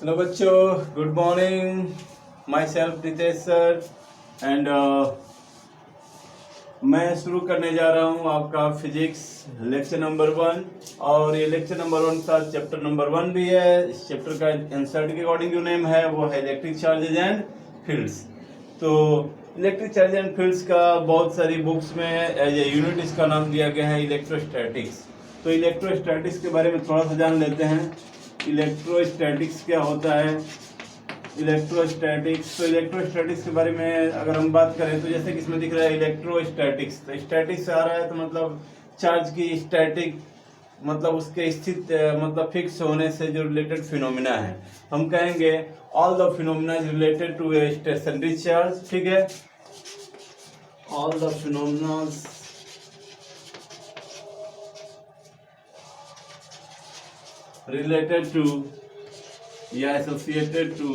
Hello बच्चों, good morning. My self Nitesh sir and मैं शुरू करने जा रहा हूँ आपका फिजिक्स लेक्चर नंबर 1। और ये लेक्चर नंबर 1 का चैप्टर नंबर 1 भी है। इस चैप्टर का एनसीईआरटी के अकॉर्डिंग जो नेम है वो है इलेक्ट्रिक चार्जेज एंड फील्ड्स। तो इलेक्ट्रिक चार्ज एंड फील्ड्स का बहुत सारी बुक्स में एज ए यूनिट इसका नाम दिया गया है इलेक्ट्रोस्टैटिक्स। तो इलेक्ट्रोस्टैटिक्स के बारे में थोड़ा सा जान लेते हैं। इलेक्ट्रोस्टैटिक्स क्या होता है? इलेक्ट्रोस्टैटिक्स के बारे में अगर हम बात करें तो जैसे कि इसमें दिख रहा है इलेक्ट्रोस्टैटिक्स, तो स्टैटिक्स आ रहा है तो मतलब चार्ज की स्टैटिक मतलब उसके स्थित मतलब फिक्स होने से जो रिलेटेड फिनोमिना है, हम कहेंगे all the phenomena is related to a stationary charge. ठीक है, all the phenomena related to या associated to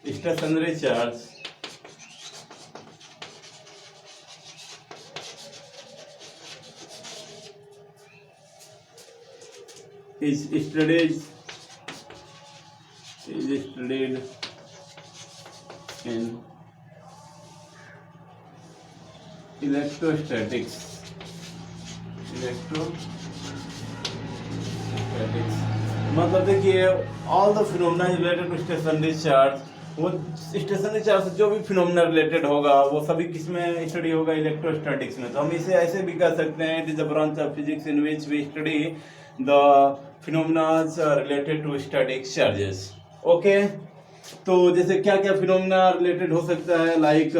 stationary charge is studied in electrostatics। मतलब देखिए all the phenomena related to stationary charge, वो stationary charge से जो भी phenomena related होगा वो सभी किसमें स्टडी होगा? इलेक्ट्रोस्टैटिक्स में। तो हम इसे ऐसे भी कह सकते हैं, it is a branch of physics in which we study the phenomena related to static charges. Okay, तो जैसे क्या क्या फिनोमिना रिलेटेड हो सकता है? लाइक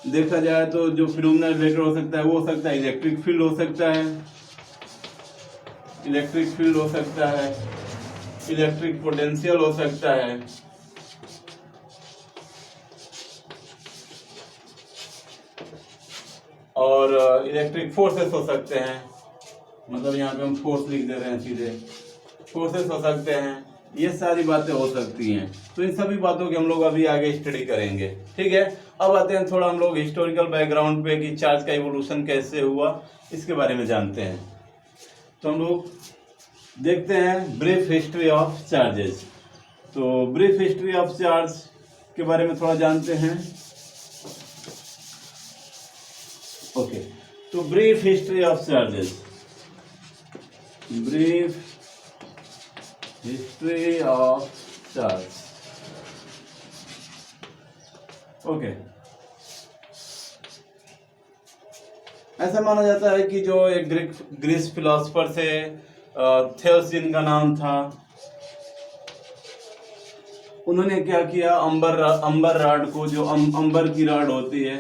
देखा जाए तो जो फिनोमिना रिलेटेड हो सकता है वो हो सकता है इलेक्ट्रिक फील्ड हो सकता है, इलेक्ट्रिक फील्ड हो सकता है, इलेक्ट्रिक पोटेंशियल हो सकता है, और इलेक्ट्रिक फोर्सेस हो सकते हैं। मतलब यहाँ पे हम फोर्स लिख दे रहे हैं, सीधे फोर्सेस हो सकते हैं। ये सारी बातें हो सकती हैं। तो इन सभी बातों की हम लोग अभी आगे स्टडी करेंगे। ठीक है, अब आते हैं थोड़ा हम लोग हिस्टोरिकल बैकग्राउंड पे कि चार्ज का इवोल्यूशन कैसे हुआ, इसके बारे में जानते हैं। तो हम लोग देखते हैं ब्रीफ हिस्ट्री ऑफ चार्जेस। तो ब्रीफ हिस्ट्री ऑफ चार्ज के बारे में थोड़ा जानते हैं। ओके, तो brief history of charges, brief history of charge. Okay, ऐसा माना जाता है कि जो एक ग्रीस फिलोसफर से थेल्स जिनका नाम था, उन्होंने क्या किया, अंबर राड को, जो अंबर की राड होती है,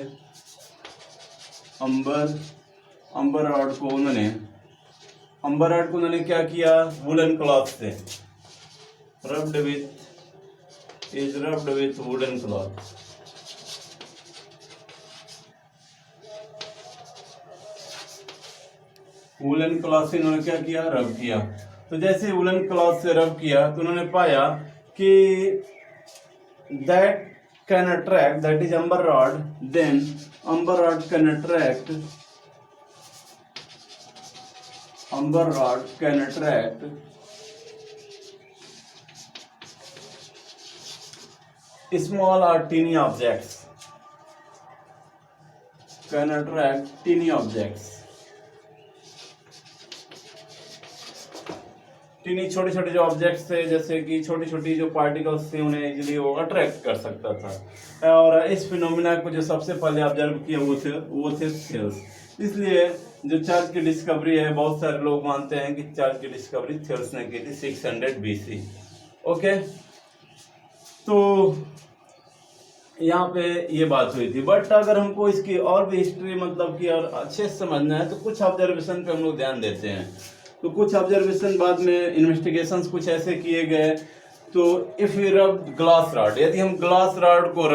अंबर राड को उन्होंने क्या किया, वुलन क्लॉथ से rubbed with wooden cloth. Woollen cloth से इन्होंने क्या किया, रब किया। तो जैसे वुलन क्लॉथ से रब किया तो उन्होंने पाया कि that can attract, that is amber rod, then amber rod can attract small और tiny objects, can attract tiny objects. Tiny छोटे छोटे जो ऑब्जेक्ट्स थे, जैसे कि छोटी छोटी जो पार्टिकल्स थे, उन्हें इजीली वो अट्रैक्ट कर सकता था। और इस फिनोमिना को जो सबसे पहले ऑब्जर्व किया वो थे थेल्स। इसलिए जो चार्ज की डिस्कवरी है, बहुत सारे लोग मानते हैं कि चार्ज की डिस्कवरी थेल्स ने की थी 600 BC। ओके, तो यहाँ पे ये बात हुई थी। बट अगर हमको इसकी और भी हिस्ट्री मतलब कि और अच्छे से समझना है तो कुछ ऑब्जर्वेशन पे हम लोग ध्यान देते हैं। तो कुछ ऑब्जर्वेशन बाद में इन्वेस्टिगेशंस कुछ ऐसे किए गए। तो इफ यू रब ग्लास रॉड, यदि हम ग्लास रॉड को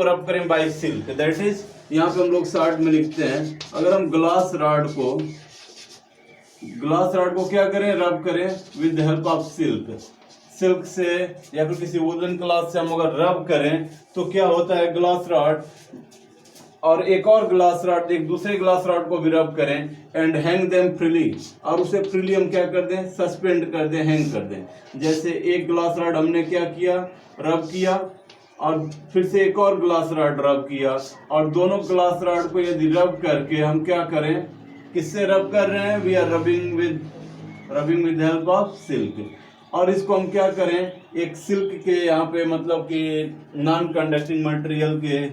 रब करें बाय सिल्क, दैट इज यहाँ पे हम लोग शॉर्ट में लिखते हैं, अगर हम ग्लास रॉड को क्या करें, रब करें with the help of silk से या फिर किसी वुलन क्लॉथ से हम अगर रब करें तो क्या होता है, ग्लास रॉड और एक और ग्लास रॉड, एक दूसरे ग्लास रॉड को भी रब करें एंड हैंग देम फ्रीली, और उसे फ्रीली हम क्या कर दें, सस्पेंड कर दें, हैंग कर दें। जैसे एक ग्लास रॉड हमने क्या किया, रब किया, और फिर से एक और ग्लास रॉड रब किया, और दोनों ग्लास रॉड को यदि रब करके हम क्या करें, किससे रब कर रहे हैं, we are rubbing with help of silk. और इसको हम क्या करें, एक सिल्क के यहाँ पे मतलब कि नॉन कंडक्टिंग मटेरियल के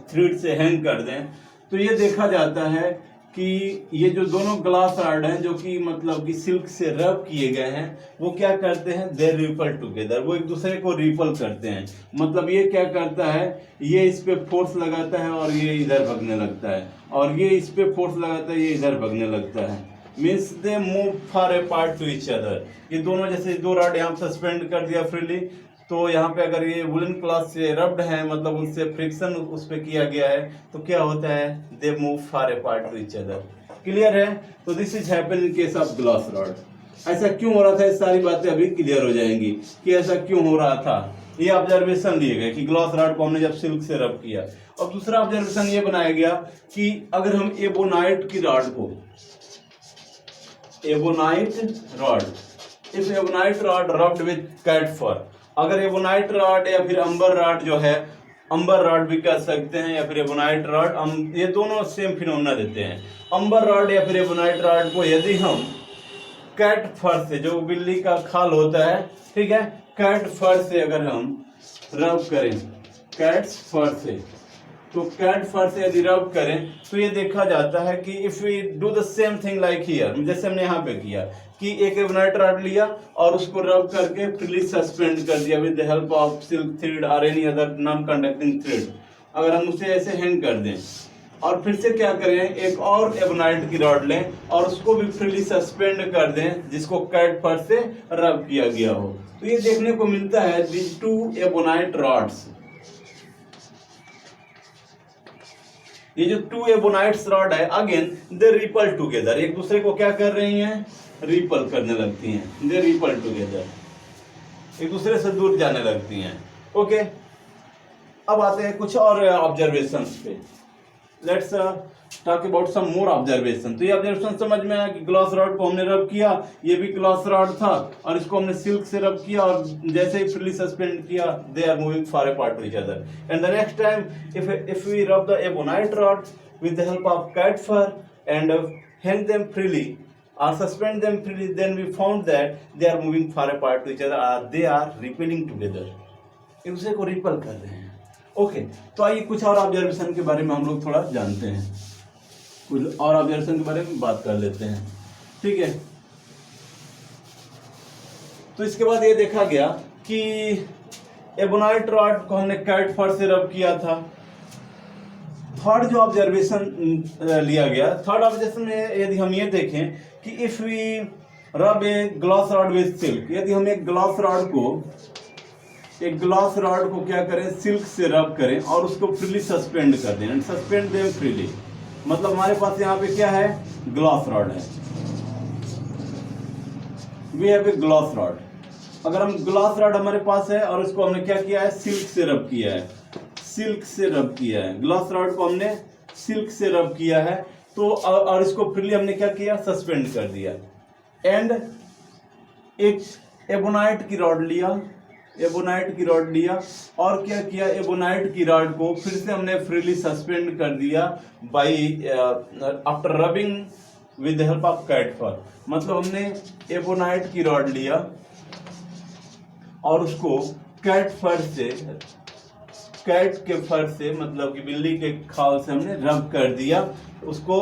थ्रेड से हैंग कर दें। तो ये देखा जाता है कि ये जो दोनों ग्लास रॉड हैं जो कि मतलब कि सिल्क से रब किए गए हैं, वो क्या करते हैं, दे रिपल टुगेदर, वो एक दूसरे को रिपल करते हैं। मतलब ये क्या करता है, ये इस पे फोर्स लगाता है और ये इधर भगने लगता है, और ये इस पे फोर्स लगाता है, ये इधर भगने लगता है। Means they move far apart to each other. ये दोनों, जैसे दो रॉड यहाँ सस्पेंड कर दिया फ्रीली, तो यहाँ पे अगर ये वुलन क्लॉथ से रब्ड है, मतलब उनसे फ्रिक्शन उस पे किया गया है, तो क्या होता है, they move far apart to each other. Clear है? तो this is happen in case of glass rod. ऐसा क्यों हो रहा था, ये सारी बातें अभी क्लियर हो जाएंगी कि ऐसा क्यों हो रहा था। ये ऑब्जर्वेशन लिए गए कि ग्लास रॉड को हमने जब सिल्क से रब किया। और दूसरा ऑब्जर्वेशन ये बनाया गया कि अगर हम एबोनाइट की रॉड को, ebonite rod, if ebonite rod rubbed with cat fur, अगर एबोनाइट रॉड या फिर अंबर रॉड जो है, अंबर रॉड भी कह सकते हैं या फिर एबोनाइट रॉड, ये दोनों सेम फिनोमेना देते हैं। अंबर रॉड या फिर एबोनाइट रॉड को यदि हम कैट फर से, जो बिल्ली का खाल होता है, ठीक है, कैट फर से अगर हम रब करें, कैट फर से, तो कैट फर से यदि रब करें तो ये देखा जाता है कि if we do the same thing like here, जैसे हमने यहाँ पे किया कि एक एबोनाइट रॉड लिया और उसको रब करके फ्रीली सस्पेंड कर दिया with the help of silk thread और any other non conducting thread. अगर हम उसे ऐसे हैंग कर दें और फिर से क्या करें, एक और एबोनाइट की रॉड लें और उसको भी फ्रीली सस्पेंड कर दें जिसको कैट फर से रब किया गया हो, तो ये देखने को मिलता है दीज टू एबोनाइट रॉड्स, ये जो टू एबोनाइट्स रॉड है, अगेन दे रिपल टुगेदर, एक दूसरे को क्या कर रही हैं, रिपल करने लगती हैं, दे रिपल टुगेदर, एक दूसरे से दूर जाने लगती हैं। ओके, अब आते हैं कुछ और ऑब्जर्वेशंस पे। Let's talk about some more observation. तो ये ऑब्जर्वेशन समझ में आया कि ग्लास रॉड को हमने रब किया, ये भी ग्लास रॉड था और इसको हमने सिल्क से रब किया और जैसे ही फ्रीली सस्पेंड किया, they are moving far apart to each other. And the next time if we rub the ebonite rod with the help of cat fur and hang them freely or suspend them freely, then we found that they are moving far apart to each other, they are repelling together, एक दूसरे को ripple कर रहे हैं। Okay, तो आइए कुछ और ऑब्जर्वेशन के बारे में हम लोग थोड़ा जानते हैं, कुछ और ऑब्जर्वेशन के बारे में बात कर लेते हैं, ठीक है। तो इसके बाद ये देखा गया कि एबोनाइट रॉड को हमने कैट फर से रब किया था। थर्ड जो ऑब्जर्वेशन लिया गया, थर्ड ऑब्जर्वेशन में यदि हम ये देखें कि इफ वी रब ए ग्लास रॉड विद सिल्क, यदि हम एक ग्लास रॉड को क्या करें, सिल्क से रब करें और उसको फ्रीली सस्पेंड कर दें, एंड सस्पेंड देम फ्रीली, मतलब हमारे पास यहाँ पे क्या है, ग्लास रॉड है, we have a glass rod. अगर हम ग्लास रॉड हमारे पास है और उसको हमने क्या किया है, सिल्क से रब किया है, सिल्क से रब किया है, ग्लास रॉड को हमने सिल्क से रब किया है, तो और इसको फ्रीली हमने क्या किया, सस्पेंड कर दिया। एंड एक एबोनाइट की रॉड लिया और क्या किया, एबोनाइट की रॉड को फिर से हमने फ्रीली सस्पेंड कर दिया by after rubbing with the help of cat fur. मतलब हमने एबोनाइट की रॉड लिया और उसको कैट के फर से मतलब कि बिल्ली के खाल से हमने रब कर दिया, उसको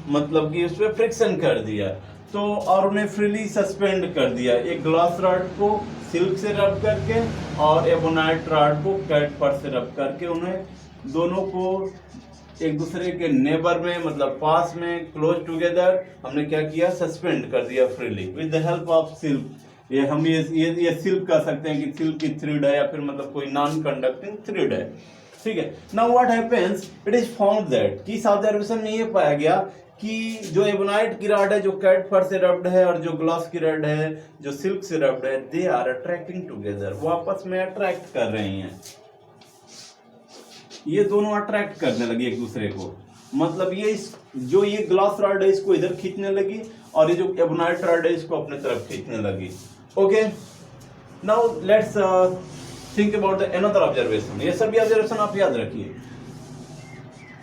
मतलब कि उस पर फ्रिक्शन कर दिया, तो और उन्हें फ्रीली सस्पेंड कर दिया, एक ग्लास रॉड को सिल्क से रब करके और एबोनाइट रॉड को कैट फर से रब करके, उन्हें दोनों को एक दूसरे के नेबर में मतलब पास में क्लोज टुगेदर हमने क्या किया, सस्पेंड कर दिया freely with the help of silk. ये हम ये सिल्क कह सकते हैं कि सिल्क की थ्रेड है या फिर मतलब कोई नॉन कंडक्टिंग थ्रेड है, ठीक है। Now what happens, it is found that कि इस ऑब्जर्वेशन में ये पाया गया कि जो एबोनाइट की रॉड है जो कैट फर से रब्ड है और जो ग्लास की रॉड है जो सिल्क से रब्ड है, दे आर अट्रैक्टिंग टुगेदर, वो आपस में अट्रैक्ट कर रही हैं। ये दोनों अट्रैक्ट करने लगे एक दूसरे को, मतलब ये जो ये ग्लास रॉड है इसको इधर खींचने लगी और ये जो एबोनाइट रॉड है इसको अपने तरफ खींचने लगी। Okay, now let's think about the another observation. ये सभी ऑब्जर्वेशन आप याद रखिए।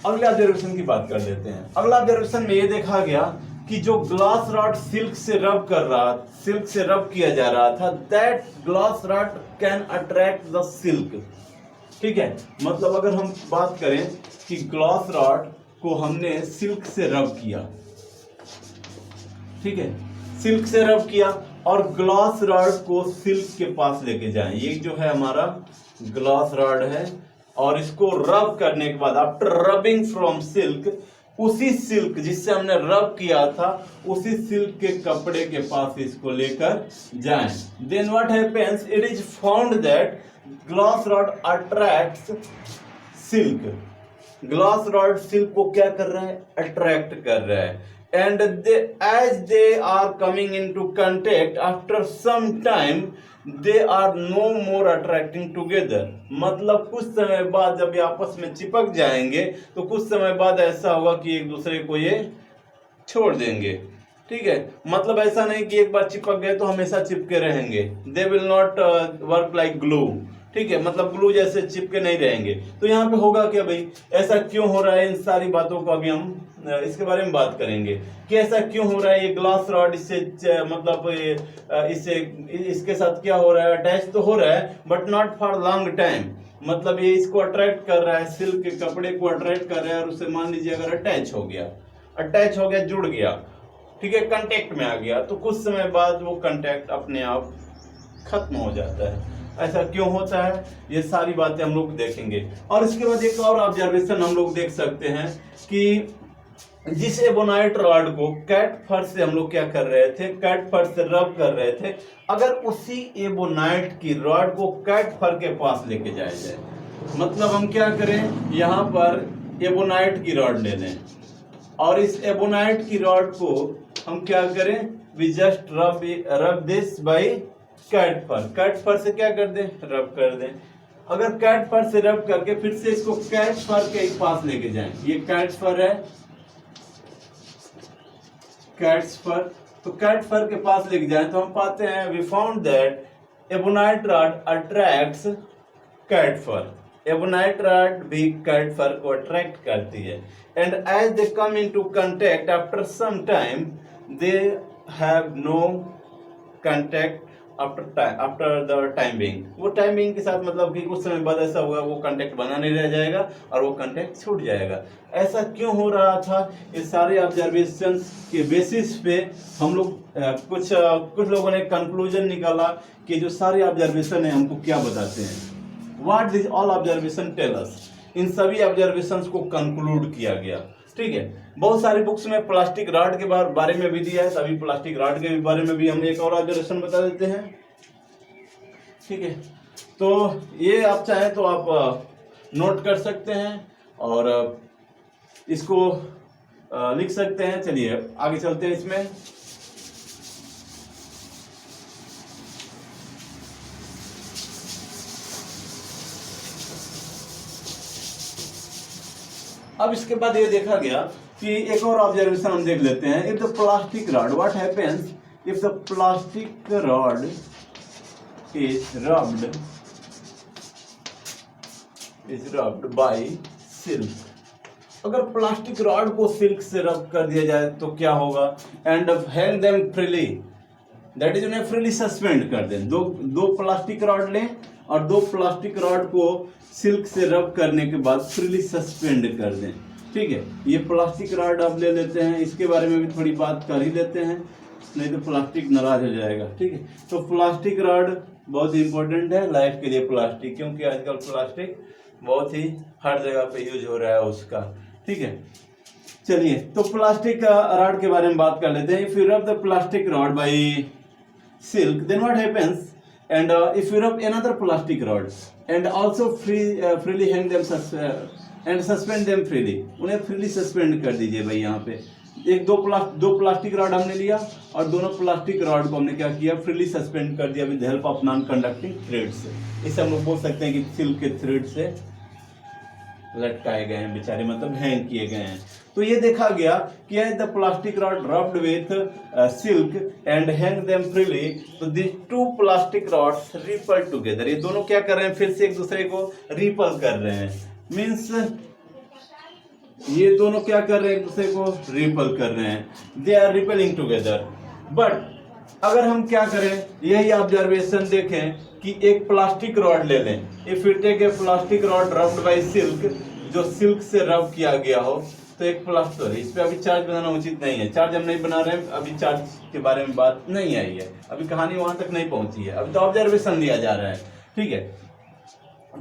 अगले ऑब्जर्वेशन की बात कर लेते हैं। अगला ऑब्जर्वेशन में ये देखा गया कि जो ग्लास रॉड सिल्क से रब किया जा रहा था, that glass rod can attract the silk. ठीक है, मतलब अगर हम बात करें कि ग्लास रॉड को हमने सिल्क से रब किया, ठीक है, सिल्क से रब किया और ग्लास रॉड को सिल्क के पास लेके जाएं। ये जो है हमारा ग्लास रॉड है और इसको रब करने के बाद आफ्टर रबिंग फ्रॉम सिल्क, उसी सिल्क जिससे हमने रब किया था उसी सिल्क के कपड़े के पास इसको लेकर जाएं। Then what happens, it is found that glass rod attracts silk. Glass rod silk को क्या कर रहा है, अट्रैक्ट कर रहा है। And as they are coming into contact, after some time they are no more attracting together। मतलब कुछ समय बाद जब ये आपस में चिपक जाएंगे तो कुछ समय बाद ऐसा होगा कि एक दूसरे को ये छोड़ देंगे। ठीक है, मतलब ऐसा नहीं कि एक बार चिपक गए तो हमेशा चिपके रहेंगे। They will not work like glue. ठीक है, मतलब ग्लू जैसे चिपके नहीं रहेंगे। तो यहाँ पे होगा क्या भाई, ऐसा क्यों हो रहा है, इन सारी बातों को अभी हम इसके बारे में बात करेंगे कि ऐसा क्यों हो रहा है। ये ग्लास रॉड इससे मतलब इसके साथ क्या हो रहा है, अटैच तो हो रहा है but not for long time. मतलब ये इसको अट्रैक्ट कर रहा है, सिल्क के कपड़े को अट्रैक्ट कर रहा है और उससे मान लीजिए अगर अटैच हो गया, जुड़ गया, ठीक है, कांटेक्ट में आ गया, तो कुछ समय बाद वो कांटेक्ट अपने आप खत्म हो जाता है। ऐसा क्यों होता है, ये सारी बातें हम लोग देखेंगे। और इसके बाद एक और ऑब्जर्वेशन हम लोग देख सकते हैं कि जिस एबोनाइट रॉड को कैट फर से हम लोग क्या कर रहे थे, कैट फर से रब कर रहे थे, अगर उसी एबोनाइट की रॉड को कैट फर के पास लेके जाया जाए, मतलब हम क्या करें, यहाँ पर एबोनाइट की रॉड ले लें और इस एबोनाइट की रॉड को हम क्या करें, we just rub this by cat fur. Cat fur से क्या कर दें, रब कर दें। अगर कैट फर से रब करके फिर से इसको कैट फर के पास लेके जाएं, ये कैट फर है, कैट्स फर, तो कैट फर के पास लेके जाएं तो हम पाते हैं we found that ebonite rod attracts cat fur. Ebonite rod भी कैट फर को अट्रैक्ट करती है। And as they come into contact after some time they have no contact after the timing. वो टाइमिंग के साथ मतलब कि कुछ समय बाद ऐसा होगा वो कांटेक्ट बना नहीं रह जाएगा और वो कांटेक्ट छूट जाएगा। ऐसा क्यों हो रहा था, इस सारे ऑब्जर्वेशंस के बेसिस पे हम लोग कुछ लोगों ने कंक्लूजन निकाला कि जो सारे ऑब्जर्वेशन है हमको क्या बताते हैं, what this all observation tell us. इन सभी ऑब्जर्वेशंस को कंक्लूड किया गया। ठीक है, बहुत सारी बुक्स में प्लास्टिक रॉड के बारे में भी दिया है, तभी प्लास्टिक रॉड के बारे में भी हम एक और ऑब्जर्वेशन बता देते हैं। ठीक है, तो ये आप चाहें तो आप नोट कर सकते हैं और इसको लिख सकते हैं। चलिए आगे चलते हैं इसमें। अब इसके बाद ये देखा गया कि एक और ऑब्जर्वेशन हम देख लेते हैं। If the plastic rod, what happens if the plastic rod is rubbed by silk। अगर प्लास्टिक रॉड को सिल्क से रब कर दिया जाए तो क्या होगा, and hang them freely, that is उन्हें फ्रीली सस्पेंड कर दें। दो प्लास्टिक रॉड लें और दो प्लास्टिक रॉड को सिल्क से रब करने के बाद फ्रीली सस्पेंड कर दें। ठीक है, ये प्लास्टिक रॉड अब ले लेते हैं, इसके बारे में भी थोड़ी बात कर ही लेते हैं, नहीं तो प्लास्टिक नाराज हो जाएगा। ठीक है, तो प्लास्टिक रॉड बहुत इंपॉर्टेंट है लाइफ के लिए प्लास्टिक, क्योंकि आजकल प्लास्टिक बहुत ही हर जगह पे यूज हो रहा है उसका। ठीक है, चलिए तो प्लास्टिक रॉड के बारे में बात कर लेते हैं। If you rub the plastic rod by silk then what happens, and if you rub another plastic rod and also freely hang them and suspend them freely, उन्हें freely suspend कर दीजिए भाई। यहाँ पे दो प्लास्टिक रॉड हमने लिया और दोनों प्लास्टिक रॉड को हमने क्या किया, फ्रीली सस्पेंड कर दिया with help of non conducting threads. इसे हम लोग बोल सकते हैं कि सिल्क के थ्रेड से लटकाए गए हैं बेचारे, मतलब हैंग किए गए हैं। तो ये देखा गया कि as the plastic rod rubbed with silk and hang them freely, तो this two plastic rods repel together, ये दोनों क्या कर रहे हैं, फिर से एक दूसरे को रिपल कर रहे हैं। मीन्स ये दोनों क्या कर रहे हैं, एक दूसरे को रिपल कर रहे हैं, they are repelling together. But अगर हम क्या करें, यही ऑब्जर्वेशन देखें कि एक प्लास्टिक रॉड ले लें, if you take a plastic rod rubbed by silk, जो सिल्क से रब किया गया हो, तो एक प्लास्टर, इस पे अभी चार्ज बनाना उचित नहीं है, चार्ज हम नहीं बना रहे हैं, अभी चार्ज के बारे में बात नहीं आई है, अभी कहानी वहां तक नहीं पहुंची है, अभी तो ऑब्जर्वेशन दिया जा रहा है, ठीक है।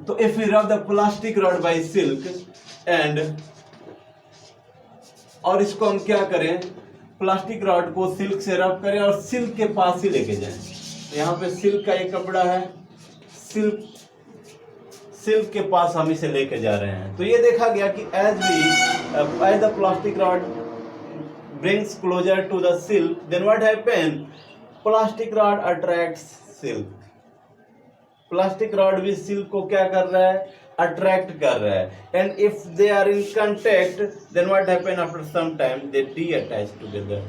तो if you rub the plastic rod by silk and, और इसको हम क्या करें, प्लास्टिक रॉड को सिल्क से रब करें और सिल्क के पास ही लेके जाएं। तो यहाँ पे सिल्क का एक कपड़ा है, सिल्क के पास हम इसे लेके जा रहे हैं। तो ये देखा गया कि as the plastic rod brings closer to the silk, then what happen, plastic rod attracts silk, plastic rod भी सिल्क को क्या कर रहा है, अट्रैक्ट कर रहा है। And if they are in contact, then what happen, after some time they detach together,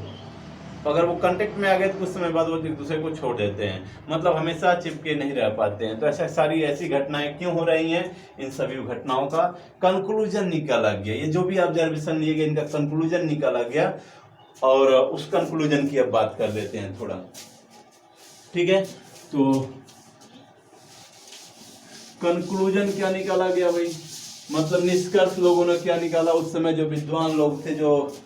अगर वो कांटेक्ट में आ गए तो कुछ समय बाद वो एक दूसरे को छोड़ देते हैं, मतलब हमेशा चिपके नहीं रह पाते हैं। तो ऐसा सारी ऐसी घटनाएं क्यों हो रही हैं, इन सभी घटनाओं का कंक्लूजन निकाला गया, ये जो भी ऑब्जर्वेशन लिए गए इनका कंक्लूजन निकाला गया, और उस कंक्लूजन की अब बात कर लेते हैं थोड़ा, ठीक है। तो कंक्लूजन क्या निकाला गया भाई, मतलब निष्कर्ष लोगों ने क्या निकाला, उस समय जो विद्वान लोग थे, जो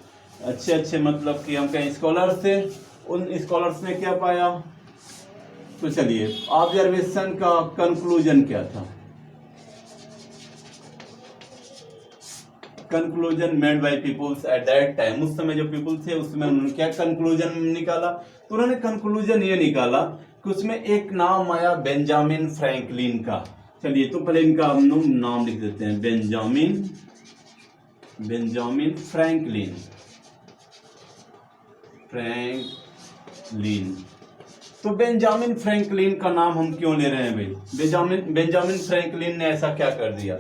अच्छे मतलब कि हम कहें स्कॉलर्स थे, उन स्कॉलर्स ने क्या पाया, तो चलिए ऑब्जर्वेशन का कंक्लूजन क्या था। Conclusion made by peoples at that time, उस समय जो पीपल थे उसमें उन्होंने क्या कंक्लूजन निकाला, तो उन्होंने कंक्लूजन ये निकाला कि उसमें एक नाम आया बेंजामिन फ्रैंकलिन का। चलिए तो पहले इनका हम लोग नाम लिख देते हैं, बेंजामिन फ्रैंकलिन, तो बेंजामिन फ्रैंकलिन का नाम हम क्यों ले रहे हैं भाई, बेंजामिन फ्रैंकलिन ने ऐसा क्या कर दिया,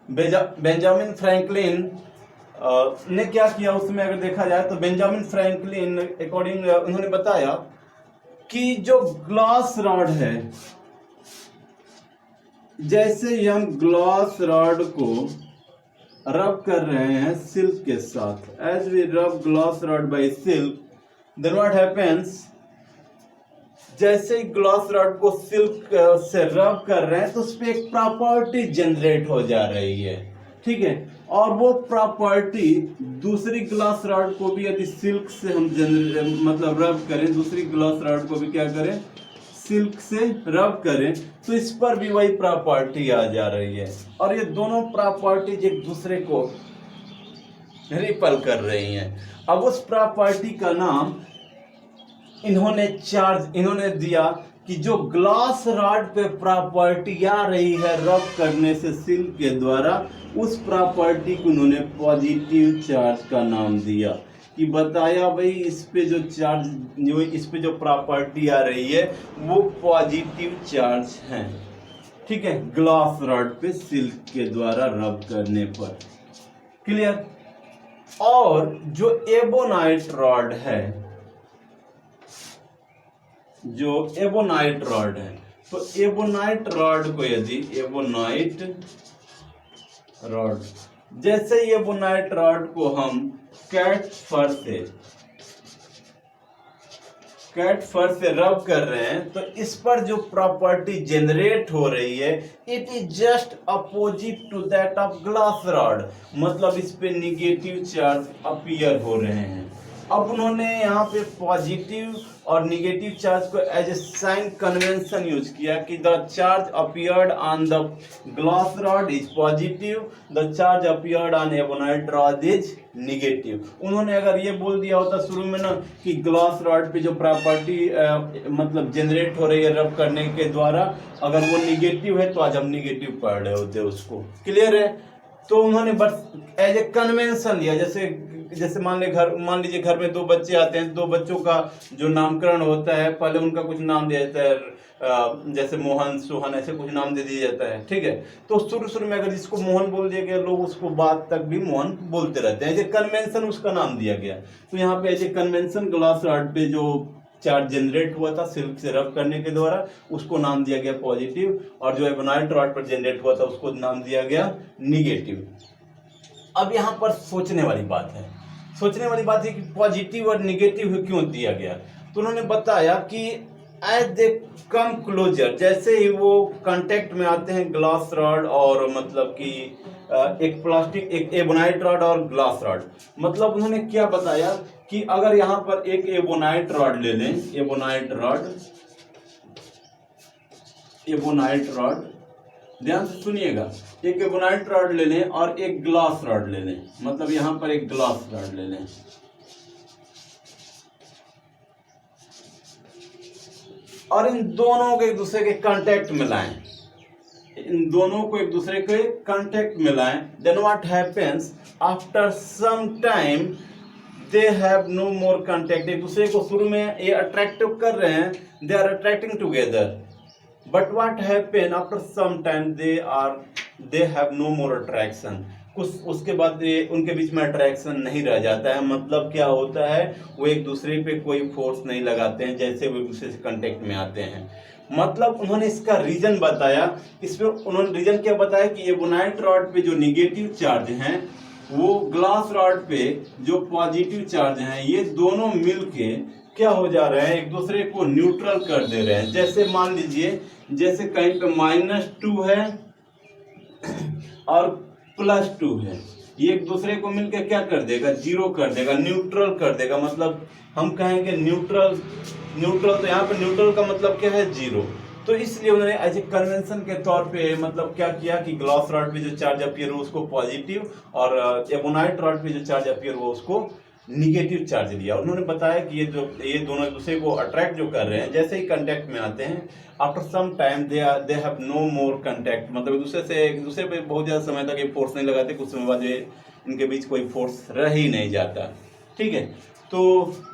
बेंजामिन फ्रैंकलिन ने क्या किया, उसमें अगर देखा जाए तो बेंजामिन फ्रैंकलिन अकॉर्डिंग उन्होंने बताया कि जो ग्लास रॉड है, जैसे ही हम ग्लास रॉड को रब कर रहे हैं सिल्क के साथ, as we rub glass rod by silk, then what happens, जैसे ही ग्लास रॉड को सिल्क से रब कर रहे हैं तो उस पर एक प्रॉपर्टी जनरेट हो जा रही है, ठीक है। और वो प्रॉपर्टी दूसरी ग्लास रॉड को भी यदि सिल्क से हम मतलब रब करें, दूसरी ग्लास रॉड को भी क्या करें, सिल्क से रब करें, तो इस पर भी वही प्रॉपर्टी आ जा रही है, और ये दोनों प्रॉपर्टीज एक दूसरे को रिपल कर रही हैं। अब उस प्रॉपर्टी का नाम इन्होंने दिया कि जो ग्लास रॉड पे प्रॉपर्टी आ रही है रब करने से सिल्क के द्वारा, उस प्रॉपर्टी को उन्होंने पॉजिटिव चार्ज का नाम दिया, कि बताया भाई इस पे जो चार्ज, जो इस पे जो प्रॉपर्टी आ रही है वो पॉजिटिव चार्ज है, ठीक है, ग्लास रॉड पे सिल्क के द्वारा रब करने पर, क्लियर। और जो एबोनाइट रॉड है, जो एबोनाइट रॉड है, तो एबोनाइट रॉड को यदि एबोनाइट रॉड, जैसे एबोनाइट रॉड को हम कैट फर से रब कर रहे हैं, तो इस पर जो प्रॉपर्टी जनरेट हो रही है, it is just opposite to that of glass rod, मतलब इस पे निगेटिव चार्ज अपीयर हो रहे हैं। अब उन्होंने यहाँ पे पॉजिटिव और निगेटिव चार्ज को as a sign convention use किया कि the charge appeared on the glass rod is positive, the charge appeared on ebonite rod is negative. उन्होंने अगर ये बोल दिया होता शुरू में ना कि ग्लास रॉड पे जो प्रॉपर्टी मतलब जनरेट हो रही है रब करने के द्वारा, अगर वो निगेटिव है तो आज हम निगेटिव पढ़ रहे होते उसको, क्लियर है। तो उन्होंने बस एज ए कन्वेंशन लिया, जैसे मान लीजिए घर में दो बच्चे आते हैं, दो बच्चों का जो नामकरण होता है, पहले उनका कुछ नाम दिया जाता है, जैसे मोहन, सोहन, ऐसे कुछ नाम दे दिया जाता है, ठीक है। तो शुरू शुरू में अगर जिसको मोहन बोल दिया गया, लोग उसको बाद तक भी मोहन बोलते रहते हैं, एज ए कन्वेंशन उसका नाम दिया गया। तो यहाँ पे as a convention glass rod पे जो चार्ज जनरेट हुआ था सिल्क से रब करने के द्वारा, उसको नाम दिया गया पॉजिटिव, और जो एबोनाइट रॉड पर जनरेट हुआ था उसको नाम दिया गया निगेटिव। अब यहाँ पर सोचने वाली बात है कि पॉजिटिव और निगेटिव क्यों दिया गया। तो उन्होंने बताया कि एज दे कम क्लोजर, जैसे ही वो कांटेक्ट में आते हैं ग्लास रॉड और मतलब कि एक प्लास्टिक, एक एबोनाइट रॉड और ग्लास रॉड, मतलब उन्होंने क्या बताया कि अगर यहाँ पर एक एबोनाइट रॉड ले लें, एबोनाइट रॉड, ध्यान से सुनिएगा, एक एबोनाइट रॉड ले लें और एक ग्लास रॉड ले लें, मतलब यहाँ पर एक ग्लास रॉड ले लें, और इन दोनों को एक दूसरे के कांटेक्ट में लाएं, then what happens after some time they have no more contact. एक दूसरे को शुरू में ये अट्रैक्टिव कर रहे हैं, they are attracting together, but what happen after some time they have no more attraction. कुछ उसके बाद उनके बीच में अट्रैक्शन नहीं रह जाता है, मतलब क्या होता है, वो एक दूसरे पे कोई फोर्स नहीं लगाते हैं जैसे वो एक दूसरे से कांटेक्ट में आते हैं। मतलब उन्होंने इसका रीजन बताया, इसमें उन्होंने रीजन क्या बताया कि एबोनाइट रॉड पे जो निगेटिव चार्ज हैं वो ग्लास रॉड पे जो पॉजिटिव चार्ज हैं, ये दोनों मिलके क्या हो जा रहे हैं, एक दूसरे को न्यूट्रल कर दे रहे हैं। जैसे मान लीजिए, जैसे कहीं पे -2 है और +2 है, ये एक दूसरे को मिलकर क्या कर देगा, 0 कर देगा, न्यूट्रल कर देगा। मतलब हम कहेंगे न्यूट्रल, तो यहाँ पे न्यूट्रल का मतलब क्या है, 0। तो इसलिए उन्होंने एज ए कन्वेंशन के तौर पे मतलब क्या किया कि ग्लास रॉड पे जो चार्ज अपीयर हो उसको पॉजिटिव, और एबोनाइट रॉड पे जो चार्ज अपीयर हो उसको निगेटिव चार्ज लिया। उन्होंने बताया कि ये दोनों एक दूसरे को अट्रैक्ट जो कर रहे हैं, जैसे ही कांटेक्ट में आते हैं, after some time they have no more contact, मतलब एक दूसरे पे बहुत ज़्यादा समय तक ये फोर्स नहीं लगाते, कुछ समय बाद इनके बीच कोई फोर्स रह ही नहीं जाता, ठीक है। तो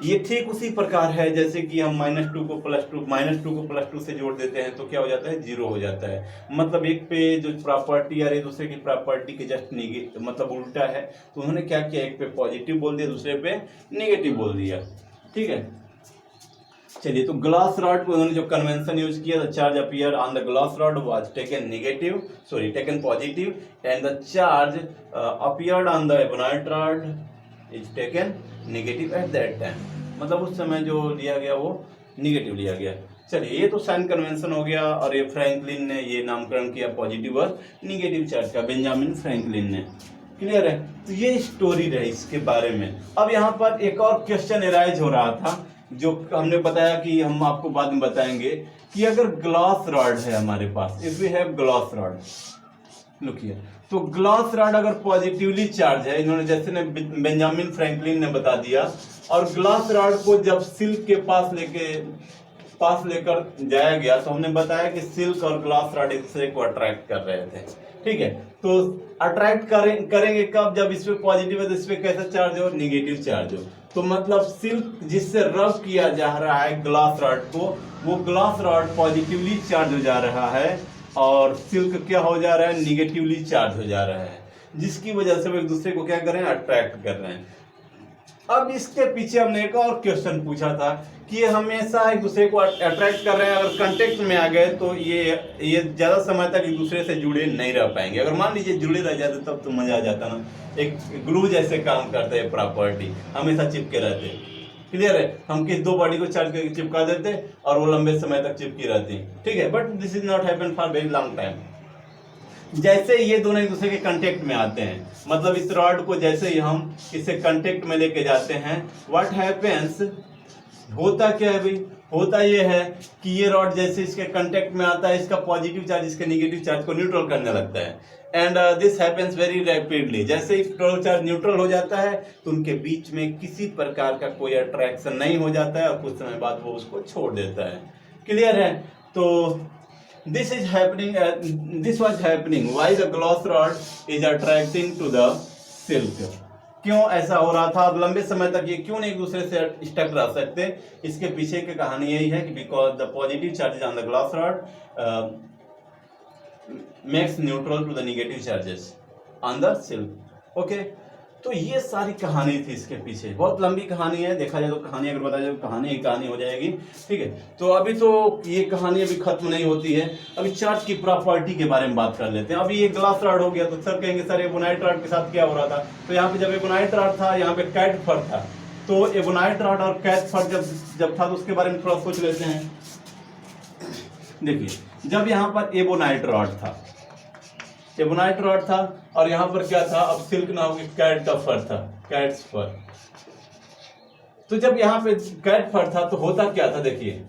ये ठीक उसी प्रकार है जैसे कि हम -2 को +2 से जोड़ देते हैं तो क्या हो जाता है, 0 हो जाता है। मतलब एक पे जो प्रॉपर्टी और एक दूसरे की प्रॉपर्टी के जस्ट मतलब उल्टा है। तो उन्होंने क्या किया, एक पे पॉजिटिव बोल दिया, दूसरे पे निगेटिव बोल दिया, ठीक है। चलिए, तो ग्लास रॉड को उन्होंने जो कन्वेंशन यूज किया, the charge appear on the glass rod was taken positive and the charge appeared on the ebonite rod is taken negative eight that time. मतलब उस समय जो लिया गया वो निगेटिव लिया गया। चलिए, ये तो साइन कन्वेंशन हो गया, और ये फ्रैंकलिन ने ये नामकरण किया पॉजिटिव और निगेटिव चार्ज का, बेंजामिन फ्रैंकलिन ने। क्लियर है? तो ये स्टोरी रही इसके बारे में। अब यहाँ पर एक और क्वेश्चन एराइज हो रहा था, जो हमने बताया कि हम आपको बाद में बताएंगे, कि अगर ग्लास रॉड है हमारे पास, if we have glass rod, look here, तो ग्लास रॉड अगर पॉजिटिवली चार्ज है, इन्होंने जैसे ने बेंजामिन फ्रैंकलिन ने बता दिया, और ग्लास रॉड को जब सिल्क के पास लेकर जाया गया, तो हमने बताया कि सिल्क और ग्लास रॉड एक दूसरे को अट्रैक्ट कर रहे थे, ठीक है। तो अट्रैक्ट करेंगे कब, जब इस पे पॉजिटिव है तो इस पे कैसा चार्ज हो, निगेटिव चार्ज हो। तो मतलब सिल्क जिससे रब किया जा रहा है ग्लास रॉड को, वो ग्लास रॉड पॉजिटिवली चार्ज हो जा रहा है, और सिल्क क्या हो जा रहा है, निगेटिवली चार्ज हो जा रहा है, जिसकी वजह से वो एक दूसरे को क्या कर रहे हैं, अट्रैक्ट कर रहे हैं। अब इसके पीछे हमने एक और क्वेश्चन पूछा था कि ये हमेशा एक दूसरे को अट्रैक्ट कर रहे हैं, अगर कांटेक्ट में आ गए तो ये ज्यादा समय तक एक दूसरे से जुड़े नहीं रह पाएंगे। अगर मान लीजिए जुड़े रह जाते तब तो मजा आ जाता ना, एक ग्लू जैसे काम करते हैं प्रॉपर्टी, हमेशा चिपके रहते। क्लियर है? हम किस दो बॉडी को चार्ज करके चिपका देते और वो लंबे समय तक चिपकी रहती, ठीक है। But this is not happen for very long time. जैसे ये दोनों एक दूसरे के कांटेक्ट में आते हैं, मतलब इस रॉड को जैसे ही हम इसे कांटेक्ट में लेके जाते हैं, व्हाट हैपेंस, होता क्या है भाई, होता ये है कि ये रॉड जैसे इसके कांटेक्ट में आता है, इसका पॉजिटिव चार्ज इसके निगेटिव चार्ज को न्यूट्रल करने लगता है, and this happens very rapidly. जैसे ही टोटल चार्ज न्यूट्रल हो जाता है तो उनके बीच में किसी प्रकार का कोई अट्रैक्शन नहीं हो जाता है, और कुछ समय बाद वो उसको छोड़ देता है। क्लियर है? तो this was happening why the glass rod is attracting to the silk। क्यों ऐसा हो रहा था, अब लंबे समय तक ये क्यों नहीं एक दूसरे से स्टक रह सकते, इसके पीछे की कहानी यही है कि because the positive charges on the glass rod makes neutral to the negative charges on the silk. Okay, तो ये सारी कहानी थी इसके पीछे, बहुत लंबी कहानी है, देखा जाए तो कहानी अगर बताया जाए कहानी ही कहानी हो जाएगी। ठीक है, तो अभी तो ये कहानी अभी खत्म नहीं होती है, अभी चार्ज की प्रॉपर्टी के बारे में बात कर लेते हैं। अभी ये ग्लास रॉड हो गया तो सर कहेंगे सर एबोनाइट रॉड के साथ क्या हो रहा था, तो यहाँ पे जब एबोनाइट रॉड था यहाँ पे कैट फर था, तो एबोनाइट रॉड और कैट फर जब था तो उसके बारे में थोड़ा सोच लेते हैं। देखिए, जब यहाँ पर एबोनाइट रॉड था, एबोनाइट रॉड था और यहाँ पर क्या था, अब सिल्क नाम की कैट का फर था, कैट्स फर। तो जब यहाँ पे कैट फर था तो होता क्या था, देखिए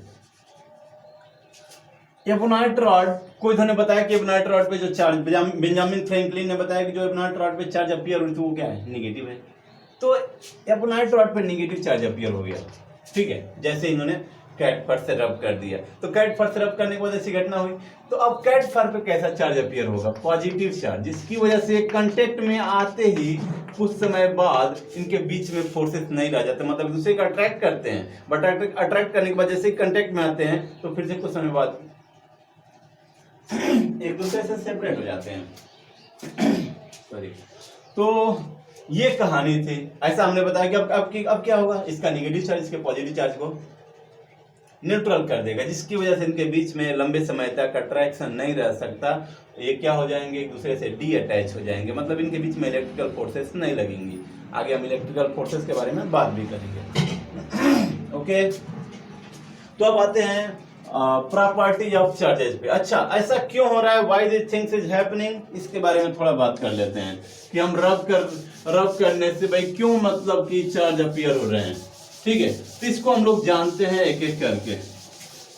एबोनाइट रॉड को इधर ने बताया कि एबोनाइट रॉड पे जो चार्ज, बेंजामिन फ्रैंकलिन ने बताया कि जो एबोनाइट रॉड पे चार्ज अपीयर हुई थी वो क्या है, नेगेटिव है। तो एबोनाइट रॉड पे नेगेटिव चार्ज अपीयर हो गया। ठीक है, जैसे इन्होंने कैट फर से रब कर दिया, तो कैट फर से रब करने की वजह से घटना हुई। तो अब कैट फर पे कैसा चार्ज अपीयर होगा, पॉजिटिव चार्ज, जिसकी वजह से कांटेक्ट में आते ही कुछ समय बाद इनके बीच में फोर्सेस नहीं रह जाते, मतलब दूसरे को अट्रैक्ट करते हैं, बट अट्रैक्ट करने की वजह से कांटेक्ट में आते हैं तो फिर से कुछ समय बाद एक दूसरे से सेपरेट हो जाते हैं। सॉरी, तो ये कहानी थी, ऐसा हमने बताया कि अब क्या होगा, इसका नेगेटिव चार्ज इसके पॉजिटिव चार्ज को न्यूट्रल कर देगा, जिसकी वजह से इनके बीच में लंबे समय तक अट्रैक्शन नहीं रह सकता, ये क्या हो जाएंगे, एक दूसरे से डी अटैच हो जाएंगे, मतलब इनके बीच में इलेक्ट्रिकल फोर्सेस नहीं लगेंगी। आगे हम इलेक्ट्रिकल फोर्सेस के बारे में बात भी करेंगे। ओके, तो अब आते हैं प्रॉपर्टीज ऑफ चार्जेस पे। अच्छा, ऐसा क्यों हो रहा है, why this things is happening, इसके बारे में थोड़ा बात कर लेते हैं कि हम रब करने से भाई क्यों मतलब कि चार्ज अपीयर हो रहे हैं। ठीक है, तो इसको हम लोग जानते हैं एक एक करके,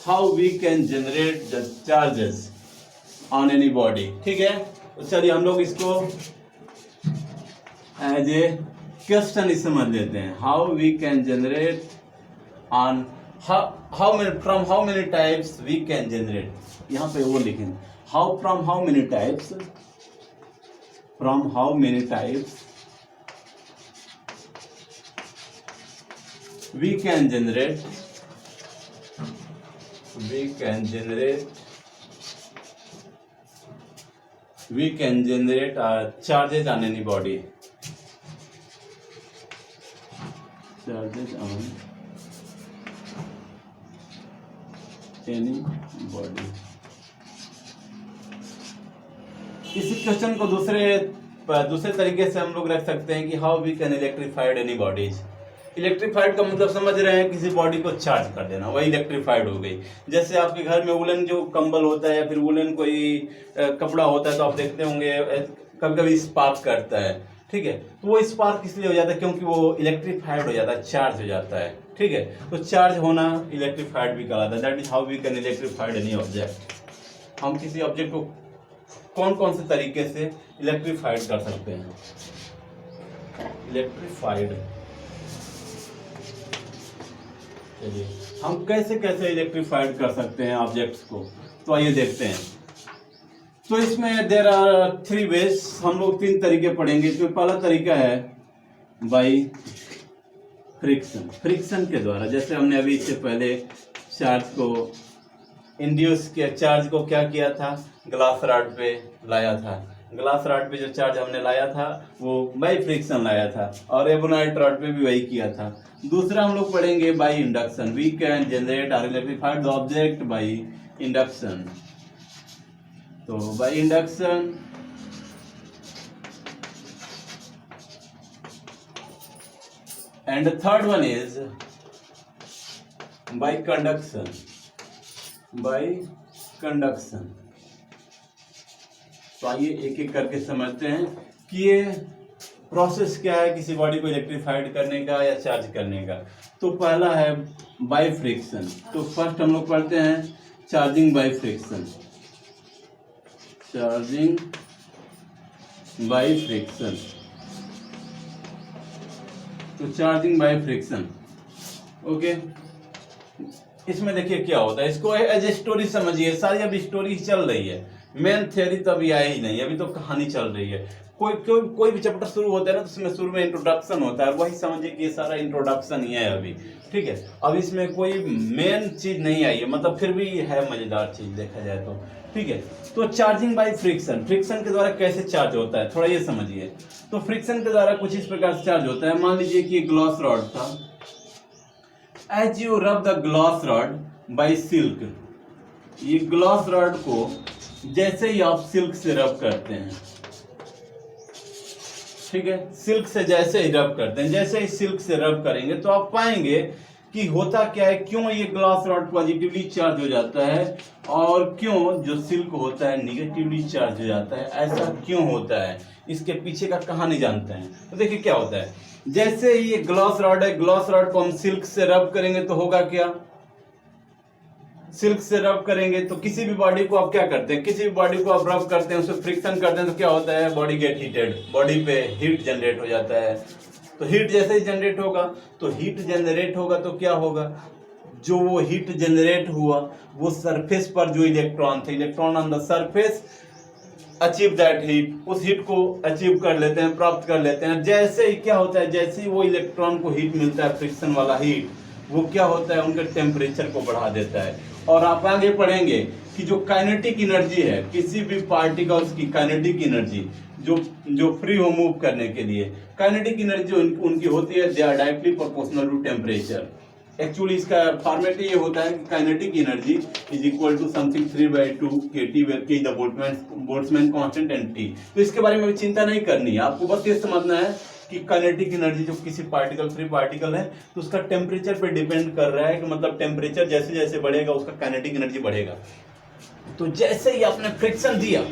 how we can generate the charges on any body. ठीक है, तो चलिए हम लोग इसको एज ए क्वेश्चन समझ लेते हैं, how we can generate on from how many types we can generate, यहाँ पे वो लिखें, from how many types we can generate charges on any body, इसी क्वेश्चन को दूसरे तरीके से हम लोग रख सकते हैं कि how we can electrified any bodies. Electrified का मतलब समझ रहे हैं, किसी बॉडी को चार्ज कर देना, वही इलेक्ट्रीफाइड हो गई। जैसे आपके घर में वुलन जो कंबल होता है या फिर वुलन कोई कपड़ा होता है तो आप देखते होंगे कभी कभी स्पार्क करता है। ठीक है, तो वो स्पार्क इसलिए हो जाता है क्योंकि वो इलेक्ट्रीफाइड हो जाता है, चार्ज हो जाता है। ठीक है, तो चार्ज होना इलेक्ट्रीफाइड भी कहलाता है। That is how we can electrified any object. हम किसी ऑब्जेक्ट को कौन कौन से तरीके से इलेक्ट्रीफाइड कर सकते हैं, इलेक्ट्रीफाइड, चलिए हम कैसे कैसे इलेक्ट्रीफाइड कर सकते हैं ऑब्जेक्ट्स को, तो आइए देखते हैं। तो इसमें देयर आर 3 वेज, हम लोग 3 तरीके पढ़ेंगे। इसमें पहला तरीका है बाय फ्रिक्शन के द्वारा। जैसे हमने अभी इससे पहले चार्ज को इंड्यूस किया, चार्ज को क्या किया था, ग्लास रॉड पे लाया था, ग्लास रॉड पे जो चार्ज हमने लाया था वो बाय फ्रिक्शन लाया था, और एबोनाइट रॉड पे भी वही किया था। दूसरा हम लोग पढ़ेंगे by induction, we can generate और electrified the object by induction. तो by induction and third one is by conduction, तो आइए एक एक करके समझते हैं कि ये प्रोसेस क्या है किसी बॉडी को इलेक्ट्रीफाइड करने का या चार्ज करने का। तो पहला है बाय फ्रिक्शन। तो फर्स्ट हम लोग पढ़ते हैं चार्जिंग बाय फ्रिक्शन, तो चार्जिंग बाय फ्रिक्शन। ओके, इसमें देखिए क्या होता है, इसको एज ए स्टोरी समझिए। सारी अभी स्टोरी चल रही है, मेन थ्योरी तो अभी आई ही नहीं, अभी तो कहानी चल रही है। कोई भी चैप्टर शुरू होता है ना तो उसमें शुरू में इंट्रोडक्शन होता है, वही समझिए कि ये सारा इंट्रोडक्शन ही है अभी, ठीक है। अब इसमें कोई मेन चीज नहीं आई है, मतलब फिर भी है मजेदार चीज देखा जाए तो, ठीक है। तो चार्जिंग बाय फ्रिक्शन, फ्रिक्शन के द्वारा कैसे चार्ज होता है थोड़ा ये समझिए। तो फ्रिक्शन के द्वारा कुछ इस प्रकार से चार्ज होता है। मान लीजिए कि ये ग्लास रॉड था, as you rub the glass rod by silk, ये ग्लास रॉड को जैसे ही आप सिल्क से रब करते हैं, ठीक है, सिल्क से जैसे ही रब करते हैं, जैसे ही सिल्क से रब करेंगे तो आप पाएंगे कि होता क्या है, क्यों ये ग्लास रॉड पॉजिटिवली चार्ज हो जाता है और क्यों जो सिल्क होता है निगेटिवली चार्ज हो जाता है। ऐसा क्यों होता है, इसके पीछे का कहानी जानते हैं। तो देखिए क्या होता है, जैसे ही ये ग्लास रॉड है, ग्लास रॉड को हम सिल्क से रब करेंगे तो होगा क्या, सिल्क से रब करेंगे तो किसी भी बॉडी को आप क्या करते हैं, किसी भी बॉडी को आप रब करते हैं, उससे फ्रिक्शन करते हैं तो क्या होता है, बॉडी गेट हीटेड, बॉडी पे हीट जनरेट हो जाता है। तो हीट जैसे ही जनरेट होगा, तो हीट जनरेट होगा तो क्या होगा, जो वो हीट जनरेट हुआ वो सरफेस पर जो इलेक्ट्रॉन थे, electron on the surface achieve that heat, उस हीट को अचीव कर लेते हैं, प्राप्त कर लेते हैं। जैसे ही क्या होता है, जैसे ही वो इलेक्ट्रॉन को हीट मिलता है, फ्रिक्शन वाला हीट, वो क्या होता है, उनके टेम्परेचर को बढ़ा देता है। और आप आगे पढ़ेंगे कि जो काइनेटिक एनर्जी है किसी भी पार्टिकल्स की, काइनेटिक एनर्जी जो फ्री हो मूव करने के लिए, काइनेटिक एनर्जी उनकी होती है, they are directly proportional to temperature. Actually इसका फॉर्मेट ये होता है कि kinetic energy is equal to something 3/2 kT where k the Boltzmann constant and T. तो इसके बारे में भी चिंता नहीं करनी है, आपको बस ये समझना है कि काइनेटिक एनर्जी जो किसी पार्टिकल, फ्री पार्टिकल है, तो उसका टेम्परेचर पे डिपेंड कर रहा है, कि मतलब टेम्परेचर जैसे जैसे बढ़ेगा उसका काइनेटिक एनर्जी बढ़ेगा। तो जैसे ही आपने फ्रिक्शन दिया,